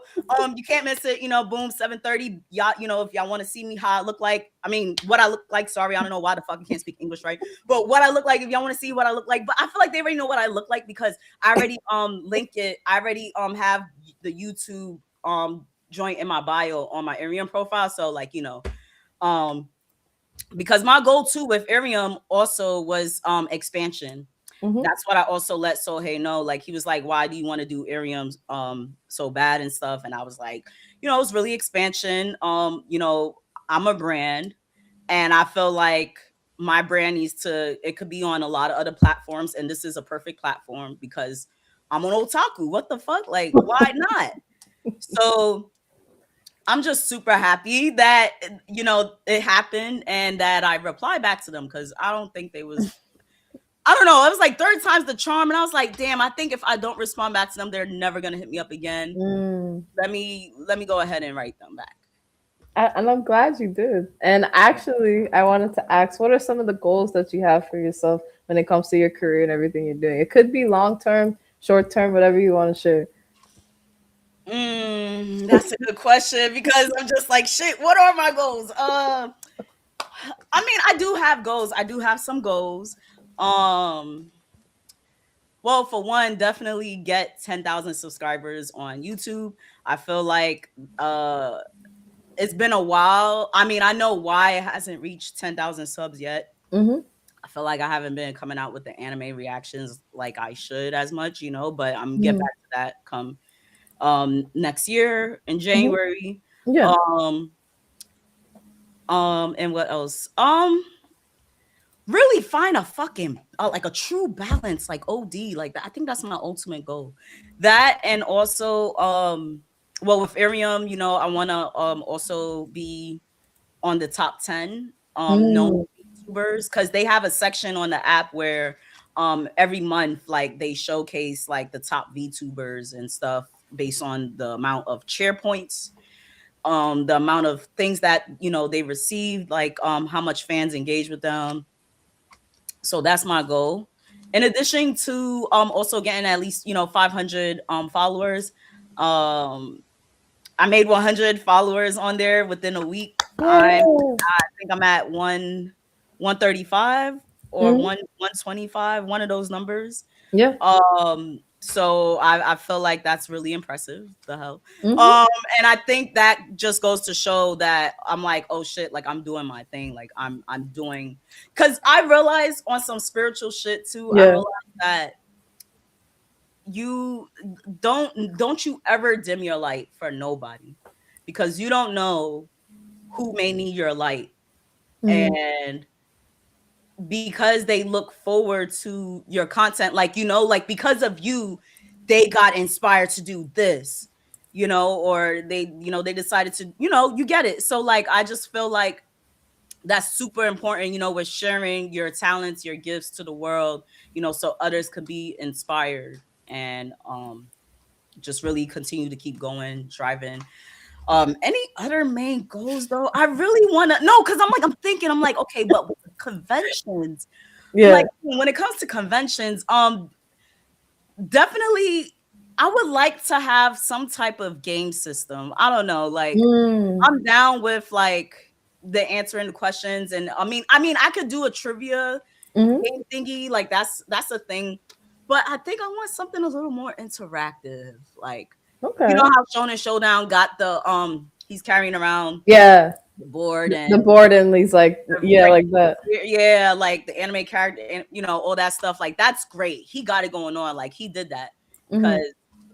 B: you can't miss it. You know, boom, 7:30. Y'all, you know, if y'all want to see me how I look like, I mean, what I look like. Sorry, I don't know why the fuck I can't speak English right, but what I look like. If y'all want to see what I look like, but I feel like they already know what I look like because I already link it. I already have the YouTube joint in my bio on my Arian profile. So like, you know, um, because my goal too with Irium also was expansion.
A: Mm-hmm.
B: That's what I also let Sohei know. Like he was like, "Why do you want to do Irium so bad and stuff?" And I was like, it was really expansion. I'm a brand, and I feel like my brand needs to. It could be on a lot of other platforms, and this is a perfect platform because I'm an otaku. What the fuck? Like, why not? So I'm just super happy that it happened and that I replied back to them because I don't think they was. I don't know. It was like third time's the charm, and I was like, damn. I think if I don't respond back to them, they're never gonna hit me up again.
A: Mm.
B: Let me go ahead and write them back.
A: And I'm glad you did. And actually, I wanted to ask, what are some of the goals that you have for yourself when it comes to your career and everything you're doing? It could be long term, short term, whatever you want to share.
B: That's a good question because I'm just like, shit. What are my goals? I mean, I do have goals. I do have some goals. Um, well, for one, definitely get 10,000 subscribers on YouTube. I feel like it's been a while. I mean, I know why it hasn't reached 10,000 subs yet.
A: Mm-hmm.
B: I feel like I haven't been coming out with the anime reactions like I should as much, but I'm get
A: Mm-hmm.
B: back to that come next year in
A: Mm-hmm.
B: January.
A: Yeah.
B: Um and what else? Really find a fucking like a true balance, like OD, like that. I think that's my ultimate goal. That and also well with Irium, I want to also be on the top 10 known
A: Mm.
B: YouTubers because they have a section on the app where every month like they showcase like the top VTubers and stuff based on the amount of chair points, the amount of things that they received, like how much fans engage with them. So that's my goal. In addition to also getting at least 500 followers. um I made 100 followers on there within a week. I
A: Yeah.
B: think I'm at 135 or
A: Mm-hmm.
B: 125, one of those numbers.
A: Yeah.
B: So I feel like that's really impressive. The hell.
A: Mm-hmm.
B: Um, and I think that just goes to show that I'm like, oh shit, like I'm doing my thing. Like I'm doing, because I realized on some spiritual shit too. I
A: Yeah.
B: realized that you don't you ever dim your light for nobody, because you don't know who may need your light.
A: Mm-hmm.
B: And because they look forward to your content, like because of you they got inspired to do this, or they decided to, you get it. So like I just feel like that's super important, with sharing your talents, your gifts to the world, so others could be inspired and just really continue to keep going, driving. Any other main goals though? I really want to know, because I'm like, okay, but with conventions,
A: Yeah.
B: like when it comes to conventions, definitely I would like to have some type of game system. I don't know, like
A: Mm.
B: I'm down with like the answering the questions, and I mean I could do a trivia
A: Mm-hmm.
B: game thingy, like that's a thing. But I think I want something a little more interactive, like
A: Okay.
B: how Shonen Showdown got the he's carrying around
A: Yeah.
B: the board
A: The
B: and
A: board and he's like, yeah,
B: right,
A: like that.
B: yeah, like the anime character and all that stuff. Like that's great. He got it going on. Like he did that
A: Mm-hmm.
B: because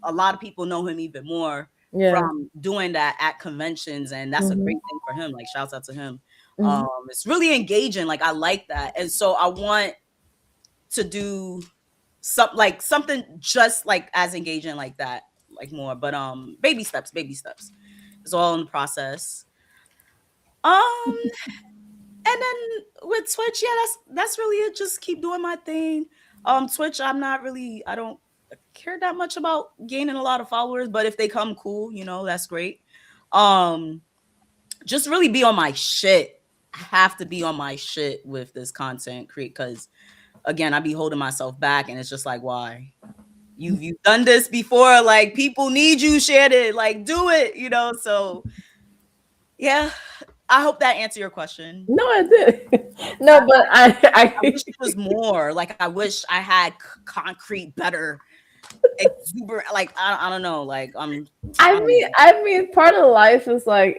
B: a lot of people know him even more
A: Yeah.
B: from doing that at conventions, and that's a
A: Mm-hmm.
B: great thing for him. Like shouts out to him.
A: Mm-hmm.
B: It's really engaging. Like I like that, and so I want to do something just like as engaging like that, like more. But baby steps, baby steps. It's all in the process. Um, and then with Twitch, yeah, that's really it. Just keep doing my thing. Twitch, I don't care that much about gaining a lot of followers, but if they come, cool, that's great. Um, just really be on my shit. I have to be on my shit with this content create, because again, I be holding myself back, and it's just like, why? You've done this before. Like people need you, shared it, like do it, So yeah, I hope that answered your question.
A: No, I did. No, but
B: I wish it was more. Like I wish I had concrete, better, exuberant. Like I don't know. Like I don't know.
A: I mean, part of life is like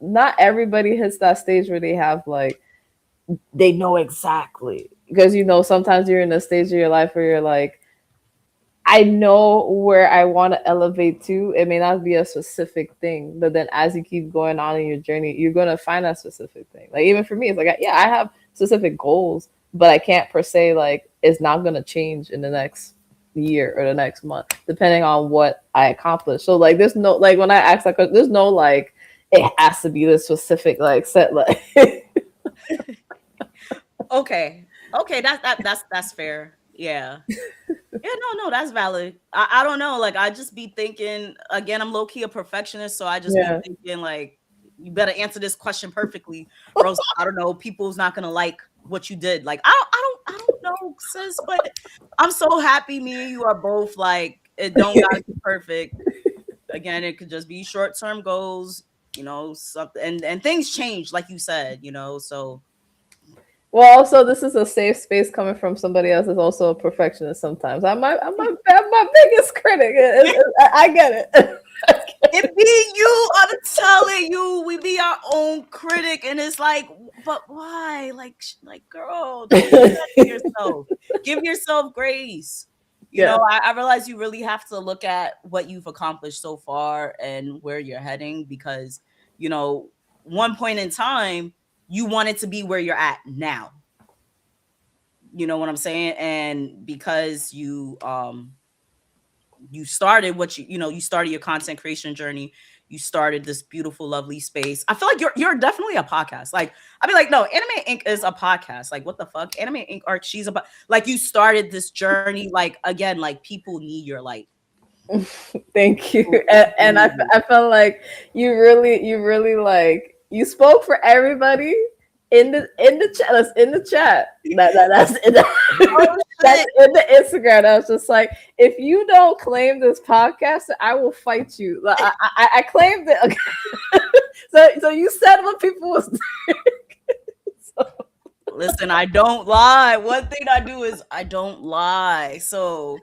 A: not everybody hits that stage where they have like they know exactly. Because you know, sometimes you're in a stage of your life where you're like, I know where I want to elevate to. It may not be a specific thing, but then as you keep going on in your journey, you're gonna find that specific thing. Like even for me, it's like yeah, I have specific goals, but I can't per se like it's not gonna change in the next year or the next month, depending on what I accomplish. So like there's no like when I ask like there's no like it has to be this specific like set like
B: Okay. Okay, that's fair. Yeah. Yeah, no, that's valid. I don't know. Like I just be thinking again, I'm low key a perfectionist, so I just be
A: yeah.
B: thinking like you better answer this question perfectly, or else I don't know, people's not gonna like what you did. Like I don't know, sis, but I'm so happy me and you are both like it don't gotta be perfect. Again, it could just be short-term goals, something and things change, like you said, so
A: Well, also this is a safe space coming from somebody else who's also a perfectionist. Sometimes I'm my biggest critic. I get it.
B: it be you. I'm telling you, we be our own critic, and it's like, but why? Like, girl, don't do that to yourself. Give yourself grace.
A: Yeah,
B: I realize you really have to look at what you've accomplished so far and where you're heading because, one point in time, you wanted to be where you're at now. You know what I'm saying? And because you started what you started your content creation journey, you started this beautiful lovely space. I feel like you're definitely a podcast. Like I'd be like, no, Anime Inc is a podcast. Like what the fuck? Anime Inc art, she's like you started this journey. Like again, like people need your light.
A: thank you. And I felt like you really like you spoke for everybody in the chat. That's in the chat. That's in the,
B: Oh,
A: that's in the Instagram. I was just like, if you don't claim this podcast, I will fight you. Like, I claimed it. Okay. So you said what people was doing. So.
B: Listen, I don't lie. One thing I do is I don't lie. So,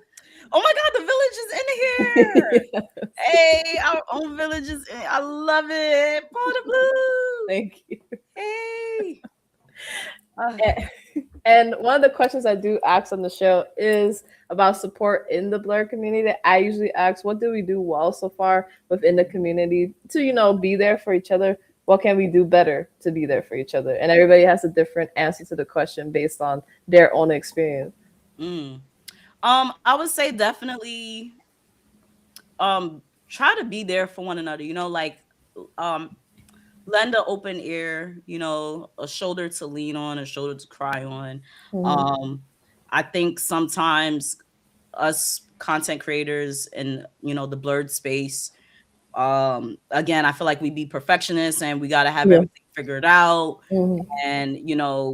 B: oh my God, the village is in here.
A: Yes.
B: Hey, our own village is in. I love it. Paul Blue.
A: Thank you.
B: Hey.
A: And one of the questions I do ask on the show is about support in the blur community. I usually ask, what do we do well so far within the community to, be there for each other? What can we do better to be there for each other? And everybody has a different answer to the question based on their own experience.
B: I would say definitely try to be there for one another, like lend an open ear, a shoulder to lean on, a shoulder to cry on. I think sometimes us content creators in the blurred space, again, I feel like we be perfectionists and we got to have everything figured out. And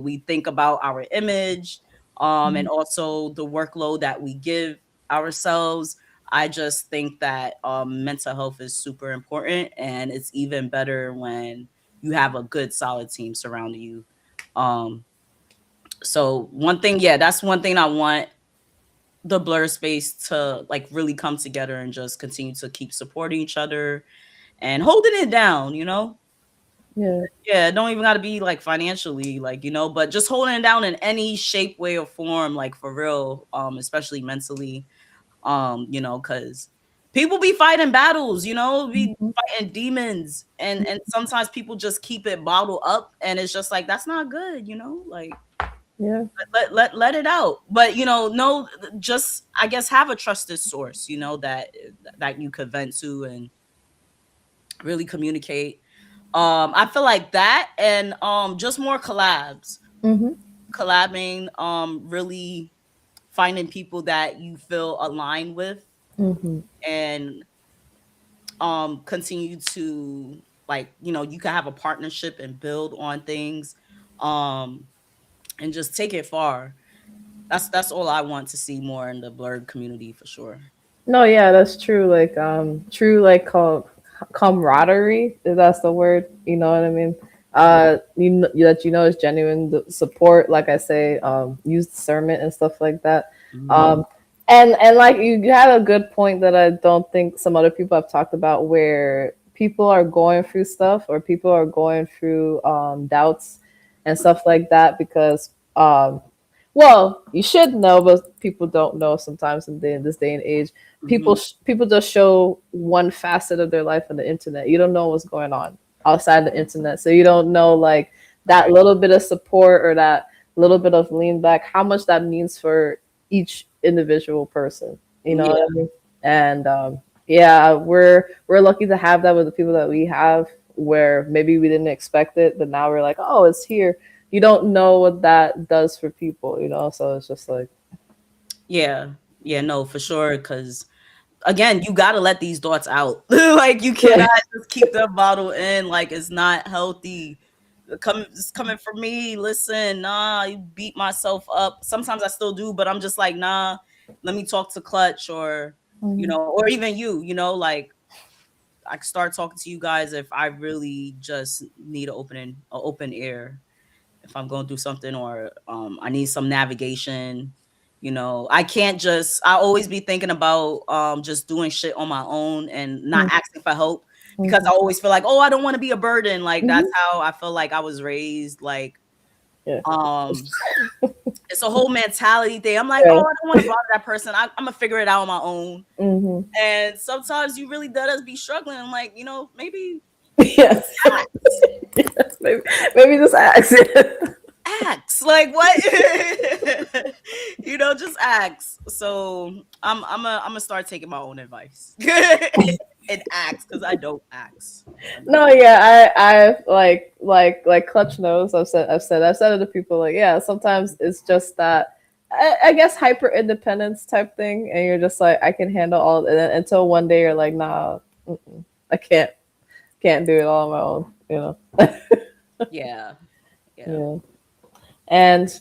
B: we think about our image and also the workload that we give ourselves. I just think that mental health is super important, and it's even better when you have a good, solid team surrounding you. So one thing, that's one thing I want the blur space to like really come together and just continue to keep supporting each other and holding it down, Yeah, it don't even got to be like financially, like, but just holding it down in any shape, way, or form, like for real, especially mentally. Because people be fighting battles, be fighting demons, and sometimes people just keep it bottled up, and it's just like that's not good, like let it out. But no, just I guess have a trusted source, that you could vent to and really communicate. I feel like that, and just more collabs, collabing, really finding people that you feel aligned with, and continue to like you can have a partnership and build on things, and just take it far. That's all I want to see more in the blurred community for sure.
A: No, yeah, that's true. Like, true, like, camaraderie, if that's the word. You know what I mean? That is genuine support. Like I say, use discernment and stuff like that. And like you had a good point that I don't think some other people have talked about, where people are going through stuff or people are going through doubts. and stuff like that because well, you should know, but people don't know sometimes in this day and age.
B: Mm-hmm.
A: People just show one facet of their life on the internet. You don't know what's going on outside the internet, so you don't know like that
B: Right.
A: little bit of support or that little bit of lean back, how much that means for each individual person. You know what
B: Yeah.
A: I mean? And yeah, we're lucky to have that with the people that we have, where maybe we didn't expect it, but now we're like, oh, it's here. You don't know what that does for people, you know? So it's just like,
B: Yeah. Yeah. No, for sure. Because again, you got to let these thoughts out. Like, you
A: yeah.
B: cannot just keep them bottled in. Like, it's not healthy. It's coming for me. Listen, nah, you beat myself up. Sometimes I still do, but I'm just like, nah, let me talk to Clutch or,
A: Mhm.
B: or even like I can start talking to you guys if I really just need an open ear, if I'm going through something, or I need some navigation. I can't just I always be thinking about just doing shit on my own and not
A: Mhm.
B: asking for help, because I
A: Mhm.
B: always feel like, oh, I don't want to be a burden. Like, that's
A: Mhm.
B: how I feel like I was raised. Like,
A: Yeah.
B: um it's a whole mentality thing. I'm like, oh,
A: Yeah.
B: I don't want to bother that person. I'm gonna figure it out on my own.
A: Mhm.
B: And sometimes you really does be struggling. I'm like, maybe
A: Yes. Yes. Maybe just ask.
B: ask, like, what? Just ask. So I'm gonna start taking my own advice and ask, because I don't ask
A: No,
B: enough.
A: yeah, I like Clutch knows. I've said it to people like, yeah, sometimes it's just that I guess hyper independence type thing, and you're just like, I can handle all, and then until one day you're like, nah, I can't do it all on my own, you know.
B: Yeah, yeah.
A: Yeah, and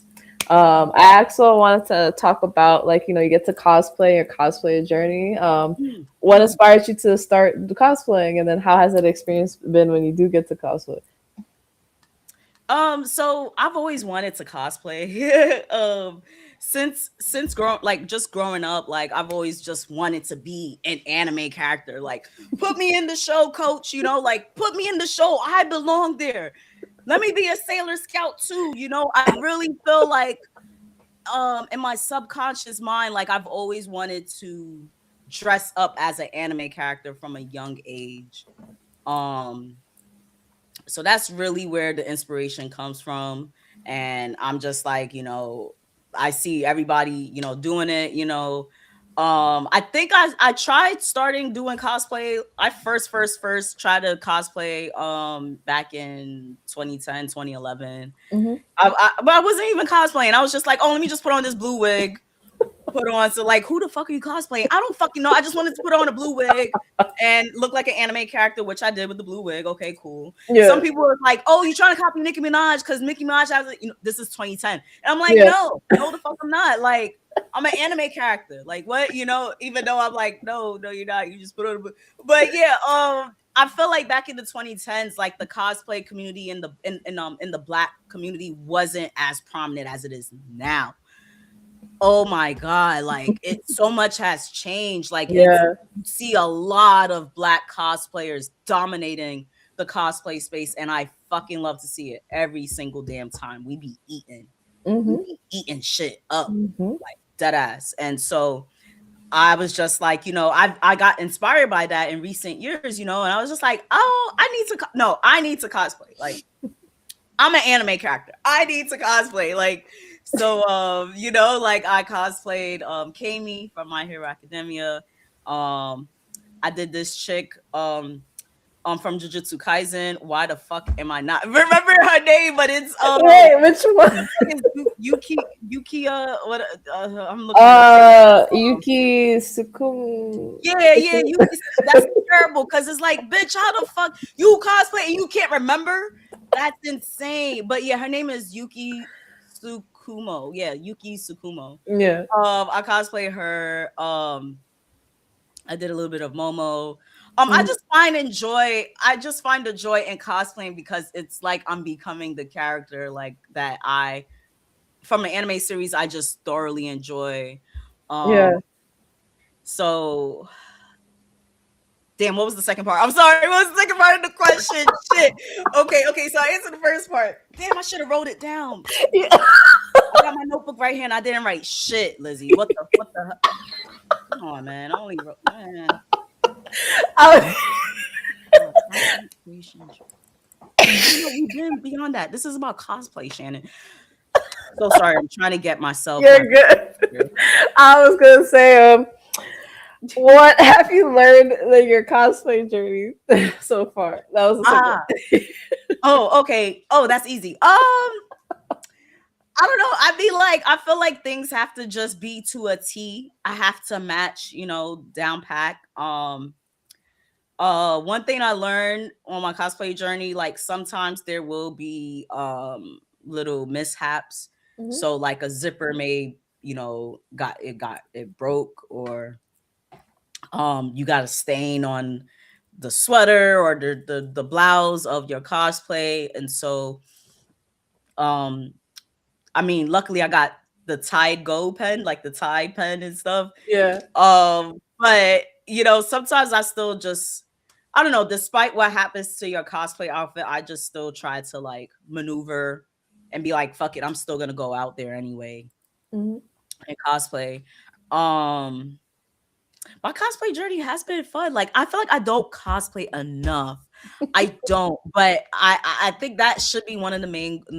A: I also wanted to talk about like you get to cosplay your cosplay journey.
B: Mm,
A: What
B: mm.
A: inspired you to start the cosplaying, and then how has that experience been when you do get to cosplay?
B: So I've always wanted to cosplay. Since growing up, like, I've always just wanted to be an anime character. Like, put me in the show, coach, like, put me in the show. I belong there. Let me be a Sailor Scout too. I really feel like in my subconscious mind, like, I've always wanted to dress up as an anime character from a young age. Um so that's really where the inspiration comes from. And I'm just like, I see everybody, doing it. I think I tried starting doing cosplay. I first tried to cosplay back in 2010, 2011.
A: Hmm.
B: But I wasn't even cosplaying. I was just like, oh, let me just put on this blue wig, put on. So, like, who the fuck are you cosplaying? I don't fucking know. I just wanted to put on a blue wig and look like an anime character, which I did with the blue wig. Okay, cool. Some
A: Yeah,
B: people were like, oh, you trying to copy Nicki Minaj because Nicki Minaj has this is 2010. And I'm like,
A: yeah.
B: no, the fuck I'm not. Like, I'm an anime character. Like, what? Even though I'm like, no, you're not. You just put on a blue. But yeah, I feel like back in the 2010s, like, the cosplay community in the black community wasn't as prominent as it is now. Oh my god, like, it so much has changed. Like,
A: Yeah.
B: you see a lot of black cosplayers dominating the cosplay space, and I fucking love to see it every single damn time. We
A: Mhm.
B: be eating shit up,
A: Mhm.
B: like, dead ass. And so I was just like, I got inspired by that in recent years, and I was just like, oh, I need to cosplay. Like, I'm an anime character. I need to cosplay. Like, so like, I cosplayed Kami from My Hero Academia. Um I did this chick from Jujutsu Kaisen. Why the fuck am I not remember her name? But it's
A: Wait, which one?
B: it's Yuki, what I'm looking it up right now.
A: Yuki Sukum.
B: Yeah, that's terrible, because it's like, bitch, how the fuck you cosplay and you can't remember? That's insane. But yeah, her name is Yuki Tsukumo. Yeah, Yuki Tsukumo.
A: Yeah.
B: I cosplay her. I did a little bit of Momo.
A: Mhm.
B: I just find the joy in cosplaying, because it's like I'm becoming the character, like, that I from an anime series I just thoroughly enjoy. Um
A: Yeah.
B: so Damn, what was the second part? I'm sorry. What was the second part of the question? Shit. Okay. So I answered the first part. Damn, I should have wrote it down.
A: Yeah.
B: I got my notebook right here and I didn't write shit, Lizzie. What the come on, man. I only wrote man.
A: I
B: Content creation. We've been beyond that. This is about cosplay, Shannon. So sorry, I'm trying to get myself.
A: You're good. I was gonna say, what have you learned in your cosplay journey so far? That was the second.
B: Oh, okay. Oh, that's easy. I don't know. I feel like things have to just be to a T. I have to match, down pack. One thing I learned on my cosplay journey, like sometimes there will be little mishaps.
A: Mhm.
B: So like a zipper may, it broke, or you got a stain on the sweater or the blouse of your cosplay. And so luckily I got the Tide Go pen, like the Tide pen and stuff.
A: Yeah.
B: But sometimes I still just, I don't know, despite what happens to your cosplay outfit, I just still try to like maneuver and be like, fuck it, I'm still gonna go out there anyway and cosplay. My cosplay journey has been fun. Like I feel like I don't cosplay enough. I don't, but I think that should be one of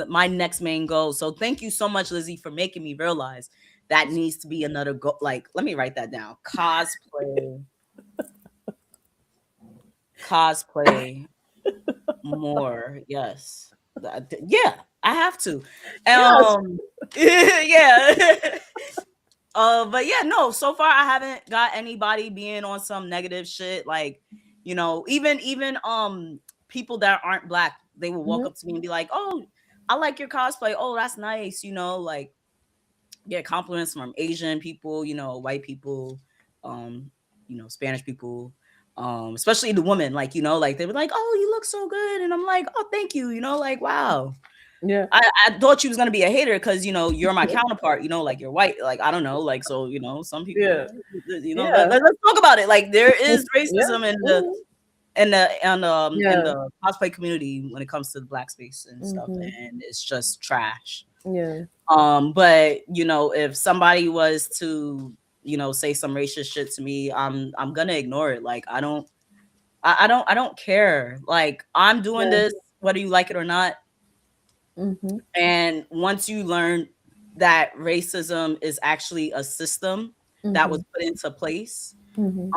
B: my next main goals. So thank you so much, Lizzie, for making me realize that needs to be another goal. Like, let me write that down. Cosplay more. Yes. Yeah, I have to. Yeah. But yeah, no, so far I haven't got anybody being on some negative shit. Like, even people that aren't Black, they will walk up to me and be like, oh, I like your cosplay. Oh, that's nice. Like get compliments from Asian people, white people, Spanish people, especially the women, like, like they were like, oh, you look so good. And I'm like, oh, thank you. Like, wow.
A: Yeah.
B: I thought you was gonna be a hater because you're my counterpart, like you're white, like I don't know, like so some people, let's talk about it. Like there is racism in the cosplay community when it comes to the Black space and stuff, and it's just trash.
A: Yeah.
B: But if somebody was to say some racist shit to me, I'm gonna ignore it. Like I don't care. Like I'm doing this whether you like it or not. And once you learn that racism is actually a system that was put into place, you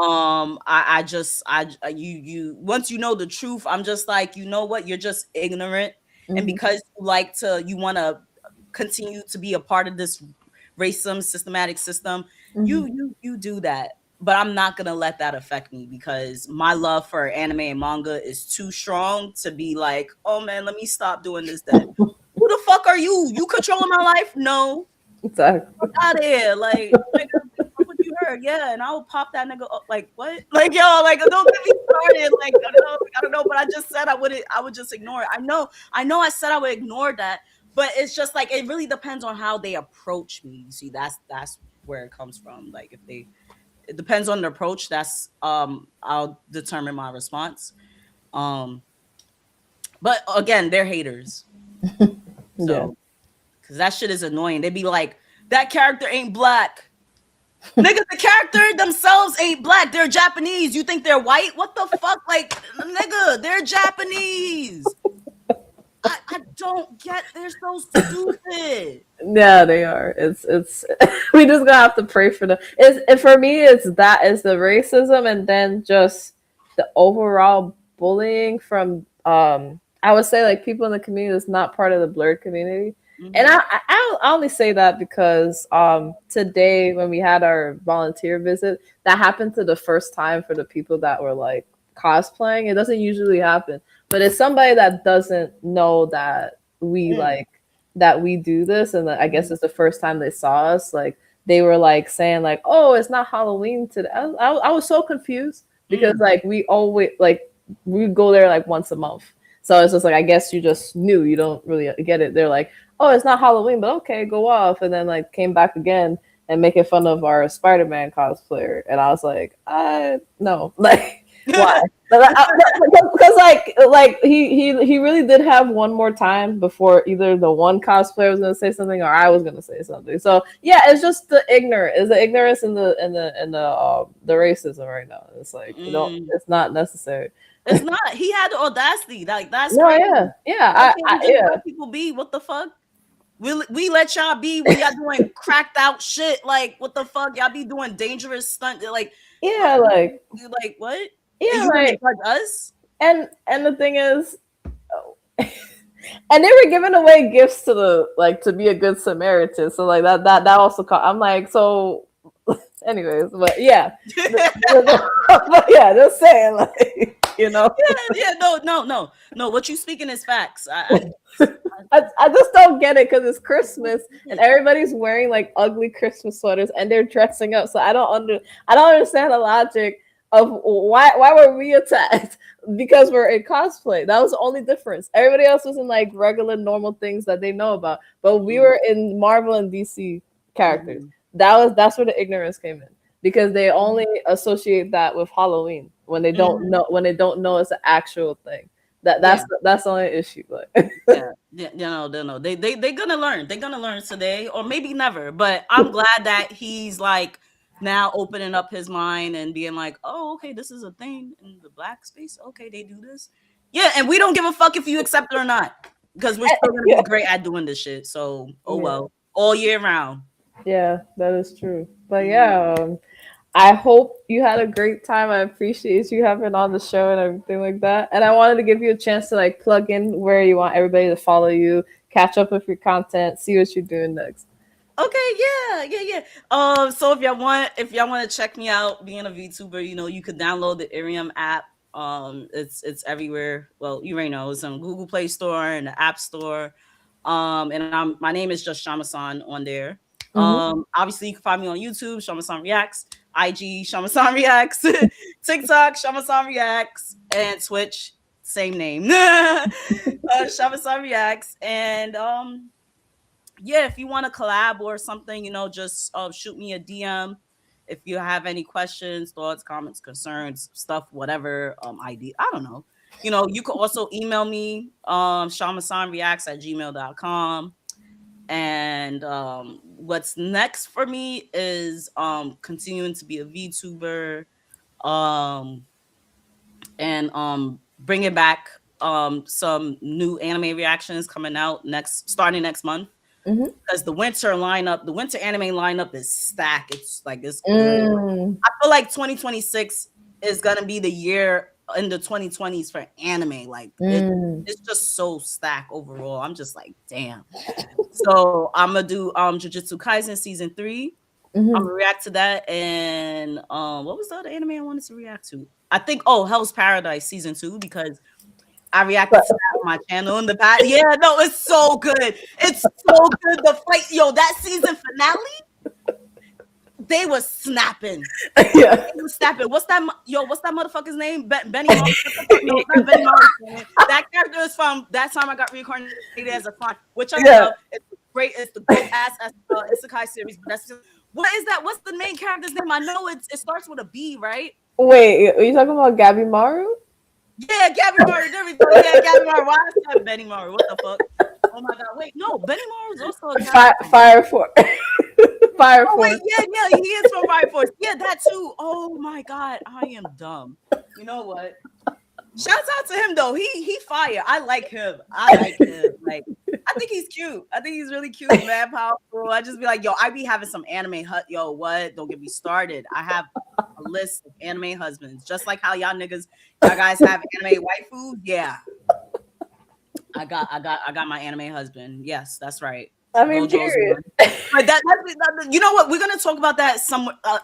B: once you know the truth, I'm just like, you know what, you're just ignorant, and because you want to continue to be a part of this racism systematic system, you do that. But I'm not gonna let that affect me because my love for anime and manga is too strong to be like, oh man, let me stop doing this. Then who the fuck are you? You controlling my life? No.
A: Exactly.
B: Fuck out of here. Like, nigga, what you heard? Yeah, and I'll pop that nigga up. Like, what? Like, yo, like, don't get me started. Like, I don't know, but I just said I would just ignore it. I know I said I would ignore that, but it's just like it really depends on how they approach me. You see, that's where it comes from. Like it depends on the approach. That's I'll determine my response. But again, they're haters. So because that shit is annoying. They be like, that character ain't Black. Nigga, the character themselves ain't Black. They're Japanese. You think they're white? What the fuck? Like, nigga, they're Japanese. I don't get. They're so stupid.
A: Yeah, they are. It's we just gonna have to pray for them. For me, it's the racism, and then just the overall bullying from I would say like people in the community that's not part of the blurred community. And I only say that because today when we had our volunteer visit, that happened to the first time for the people that were like cosplaying. It doesn't usually happen, but it's somebody that doesn't know that we that we do this, and I guess it's the first time they saw us. Like they were like saying like, "Oh, it's not Halloween today." I was so confused because like we always like we go there like once a month, so it's just like I guess you just knew, you don't really get it. They're like, "Oh, it's not Halloween, but okay, go off," and then like came back again and making fun of our Spider-Man cosplayer, and I was like, no, like Why? Because like he really did have one more time before either the one cosplayer was gonna say something or I was gonna say something. So yeah, it's just the ignorance. It's the ignorance and the racism right now. It's like you don't.
B: Mm.
A: It's not necessary.
B: It's not. He had the audacity. Like that's
A: No,
B: crazy.
A: yeah.
B: Why can't we just
A: Yeah.
B: let people be? What the fuck? We let y'all be when y'all doing cracked out shit. Like what the fuck? Y'all be doing dangerous stunt. Like
A: Yeah,
B: like what? And
A: yeah,
B: you gonna
A: like,
B: judge us?
A: and the thing is, and they were giving away gifts to the like to be a good Samaritan. So like that also I'm like so. Anyways, but yeah, but yeah, just saying like
B: No. What you speaking is facts.
A: I just don't get it because it's Christmas and everybody's wearing like ugly Christmas sweaters and they're dressing up. So I don't understand the logic of why were we attacked because we're in cosplay. That was the only difference. Everybody else was in like regular normal things that they know about, but we were in Marvel and DC characters. That's where the ignorance came in because they only associate that with Halloween when they don't know it's an actual thing. That's the only issue. But
B: no. They gonna learn. They're gonna learn today or maybe never. But I'm glad that he's like now opening up his mind and being like, oh, okay, this is a thing in the black space. Okay, they do this. Yeah, and we don't give a fuck if you accept it or not because we're still gonna be great at doing this shit. So well, all year round.
A: Yeah, that is true. But yeah, I hope you had a great time. I appreciate you having on the show and everything like that. And I wanted to give you a chance to like plug in where you want everybody to follow you, catch up with your content, see what you're doing next.
B: Okay, yeah. So if y'all want to check me out being a VTuber, you could download the Irium app. It's everywhere. Well, you already know it's on Google Play Store and the App Store. And my name is just Shamasan on there. Obviously you can find me on YouTube, Shamasanreacts, IG Shamasanreacts, TikTok Shamasanreacts, and Twitch, same name. Shamasanreacts. And yeah, if you want to collab or something, just shoot me a DM. If you have any questions, thoughts, comments, concerns, stuff, whatever, ID, I don't know. You can also email me, shamasanreacts@gmail.com. And what's next for me is continuing to be a VTuber, and bringing back some new anime reactions coming out starting next month. Because the winter anime lineup is stacked. It's good. I feel like 2026 is gonna be the year in the 2020s for anime. Like it's just so stacked overall. I'm just like, damn. So I'm gonna do Jujutsu Kaisen season 3. I'm gonna react to that. And what was the other anime I wanted to react to? I think Hell's Paradise season 2, because I reacted to that on my channel in the past. Yeah, no, it's so good. It's so good. The fight, that season finale, they was snapping.
A: Yeah.
B: They was snapping. What's that motherfucker's name? Benny Mars. No, not Benny Mars. That character is from That Time I Got Reincarnated as a Fawn, which I love. It's great. It's the great ass isekai series. But that's just, what is that? What's the main character's name? I know it starts with a B, right?
A: Wait, are you talking about Gabby Maru?
B: Yeah, Gabby Maru. There we go. Yeah, Gabby Maru. Why I said Benny Maru? What the fuck? Oh my god! Wait, no, Benny Maru is also a
A: Fire Force. Fire Force.
B: Wait, yeah, he is from Fire Force. Yeah, that too. Oh my god, I am dumb. You know what? Shouts out to him though. He fire. I like him. Like, I think he's cute. I think he's really cute, man, powerful. I just be like, I be having some anime what? Don't get me started. I have a list of anime husbands, just like how y'all guys have anime waifu. Yeah, I got my anime husband. Yes, that's right.
A: I mean, period.
B: But you know what? We're gonna talk about that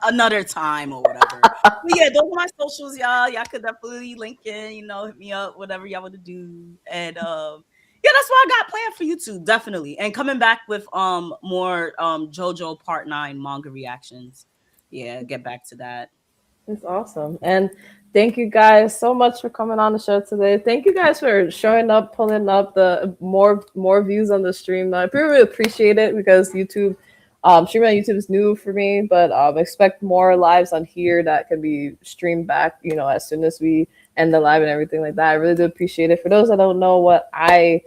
B: another time or whatever. But yeah, those are my socials, y'all. Y'all could definitely link in, hit me up, whatever y'all want to do. And yeah, that's what I got planned for YouTube, definitely. And coming back with more JoJo Part 9 manga reactions. Yeah, get back to that.
A: It's awesome. And thank you guys so much for coming on the show today. Thank you guys for showing up, pulling up the more views on the stream. I really appreciate it because YouTube Streaming on YouTube is new for me, but expect more lives on here that can be streamed back, as soon as we end the live and everything like that. I really do appreciate it. For those that don't know what I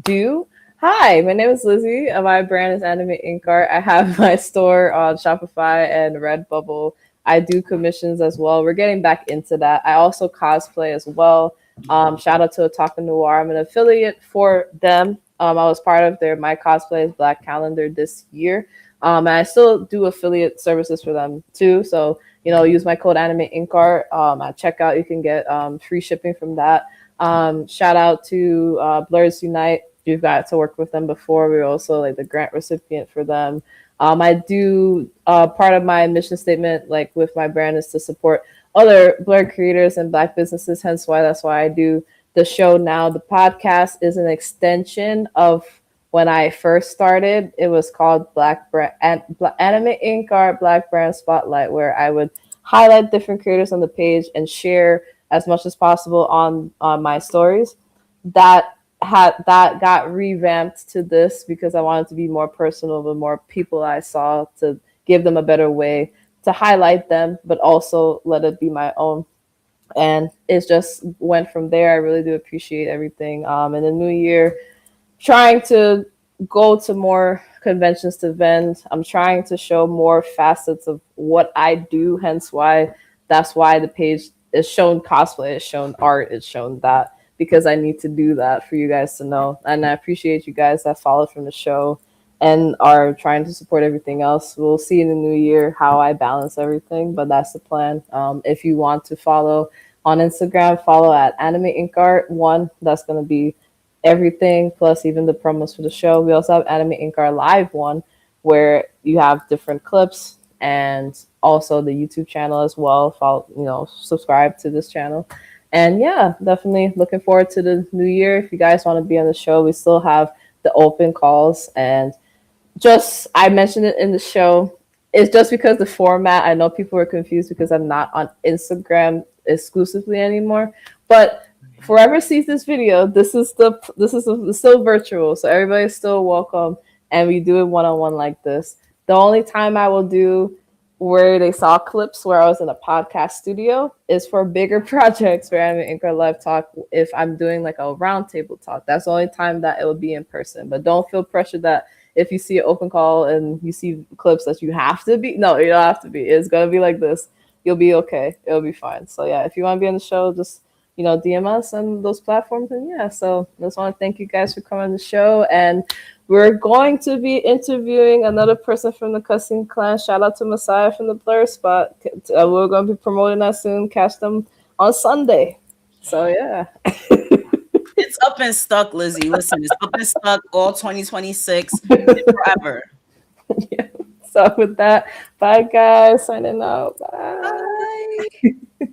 A: do, hi, my name is Lizzie, and my brand is AnimeinkArt. I have my store on Shopify and Redbubble. I do commissions as well. We're getting back into that. I also cosplay as well. Shout out to Otaku Noir. I'm an affiliate for them. I was part of their My Cosplays Black Calendar this year. And I still do affiliate services for them too. So, use my code AnimeinkArt at checkout. You can get free shipping from that. Shout out to Blurs Unite. You've got to work with them before. We were also like the grant recipient for them. I do part of my mission statement, like with my brand, is to support other Blur creators and Black businesses. Hence why that's why I do the show now. The podcast is an extension of when I first started. It was called AnimeinkArt Black Brand Spotlight, where I would highlight different creators on the page and share as much as possible on my stories. That got revamped to this because I wanted to be more personal with more people I saw, to give them a better way to highlight them, but also let it be my own. And it just went from there. I really do appreciate everything. In the new year, trying to go to more conventions to vend. I'm trying to show more facets of what I do. Hence why that's why the page is shown cosplay, it's shown art, it's shown that, because I need to do that for you guys to know. And I appreciate you guys that followed from the show and are trying to support everything else. We'll see in the new year how I balance everything, but that's the plan. If you want to follow on Instagram, follow at AnimeinkArt1. That's going to be everything, plus even the promos for the show. We also have AnimeinkArt Live one, where you have different clips, and also the YouTube channel as well. Follow, subscribe to this channel. And yeah, definitely looking forward to the new year. If you guys want to be on the show, we still have the open calls. And just, I mentioned it in the show, it's just because the format, I know people are confused because I'm not on Instagram exclusively anymore. But whoever sees this video, this is still virtual, so everybody's still welcome, and we do it one-on-one like this. The only time I will do where they saw clips where I was in a podcast studio is for bigger projects for AnimeinkArt Live Talk. If I'm doing like a roundtable talk, that's the only time that it will be in person. But don't feel pressured that if you see an open call and you see clips that you have to be. No, you don't have to be. It's gonna be like this. You'll be okay. It'll be fine. So yeah, if you want to be on the show, just DM us on those platforms. And yeah, so I just want to thank you guys for coming on the show. And we're going to be interviewing another person from the Cussing Clan. Shout out to Messiah from the Blur Spot. We're going to be promoting that soon. Catch them on Sunday. So yeah.
B: It's up and stuck, Lizzie. Listen, it's up and stuck all 2026 forever.
A: Yeah. So with that, bye guys. Signing out. Bye.
B: Bye.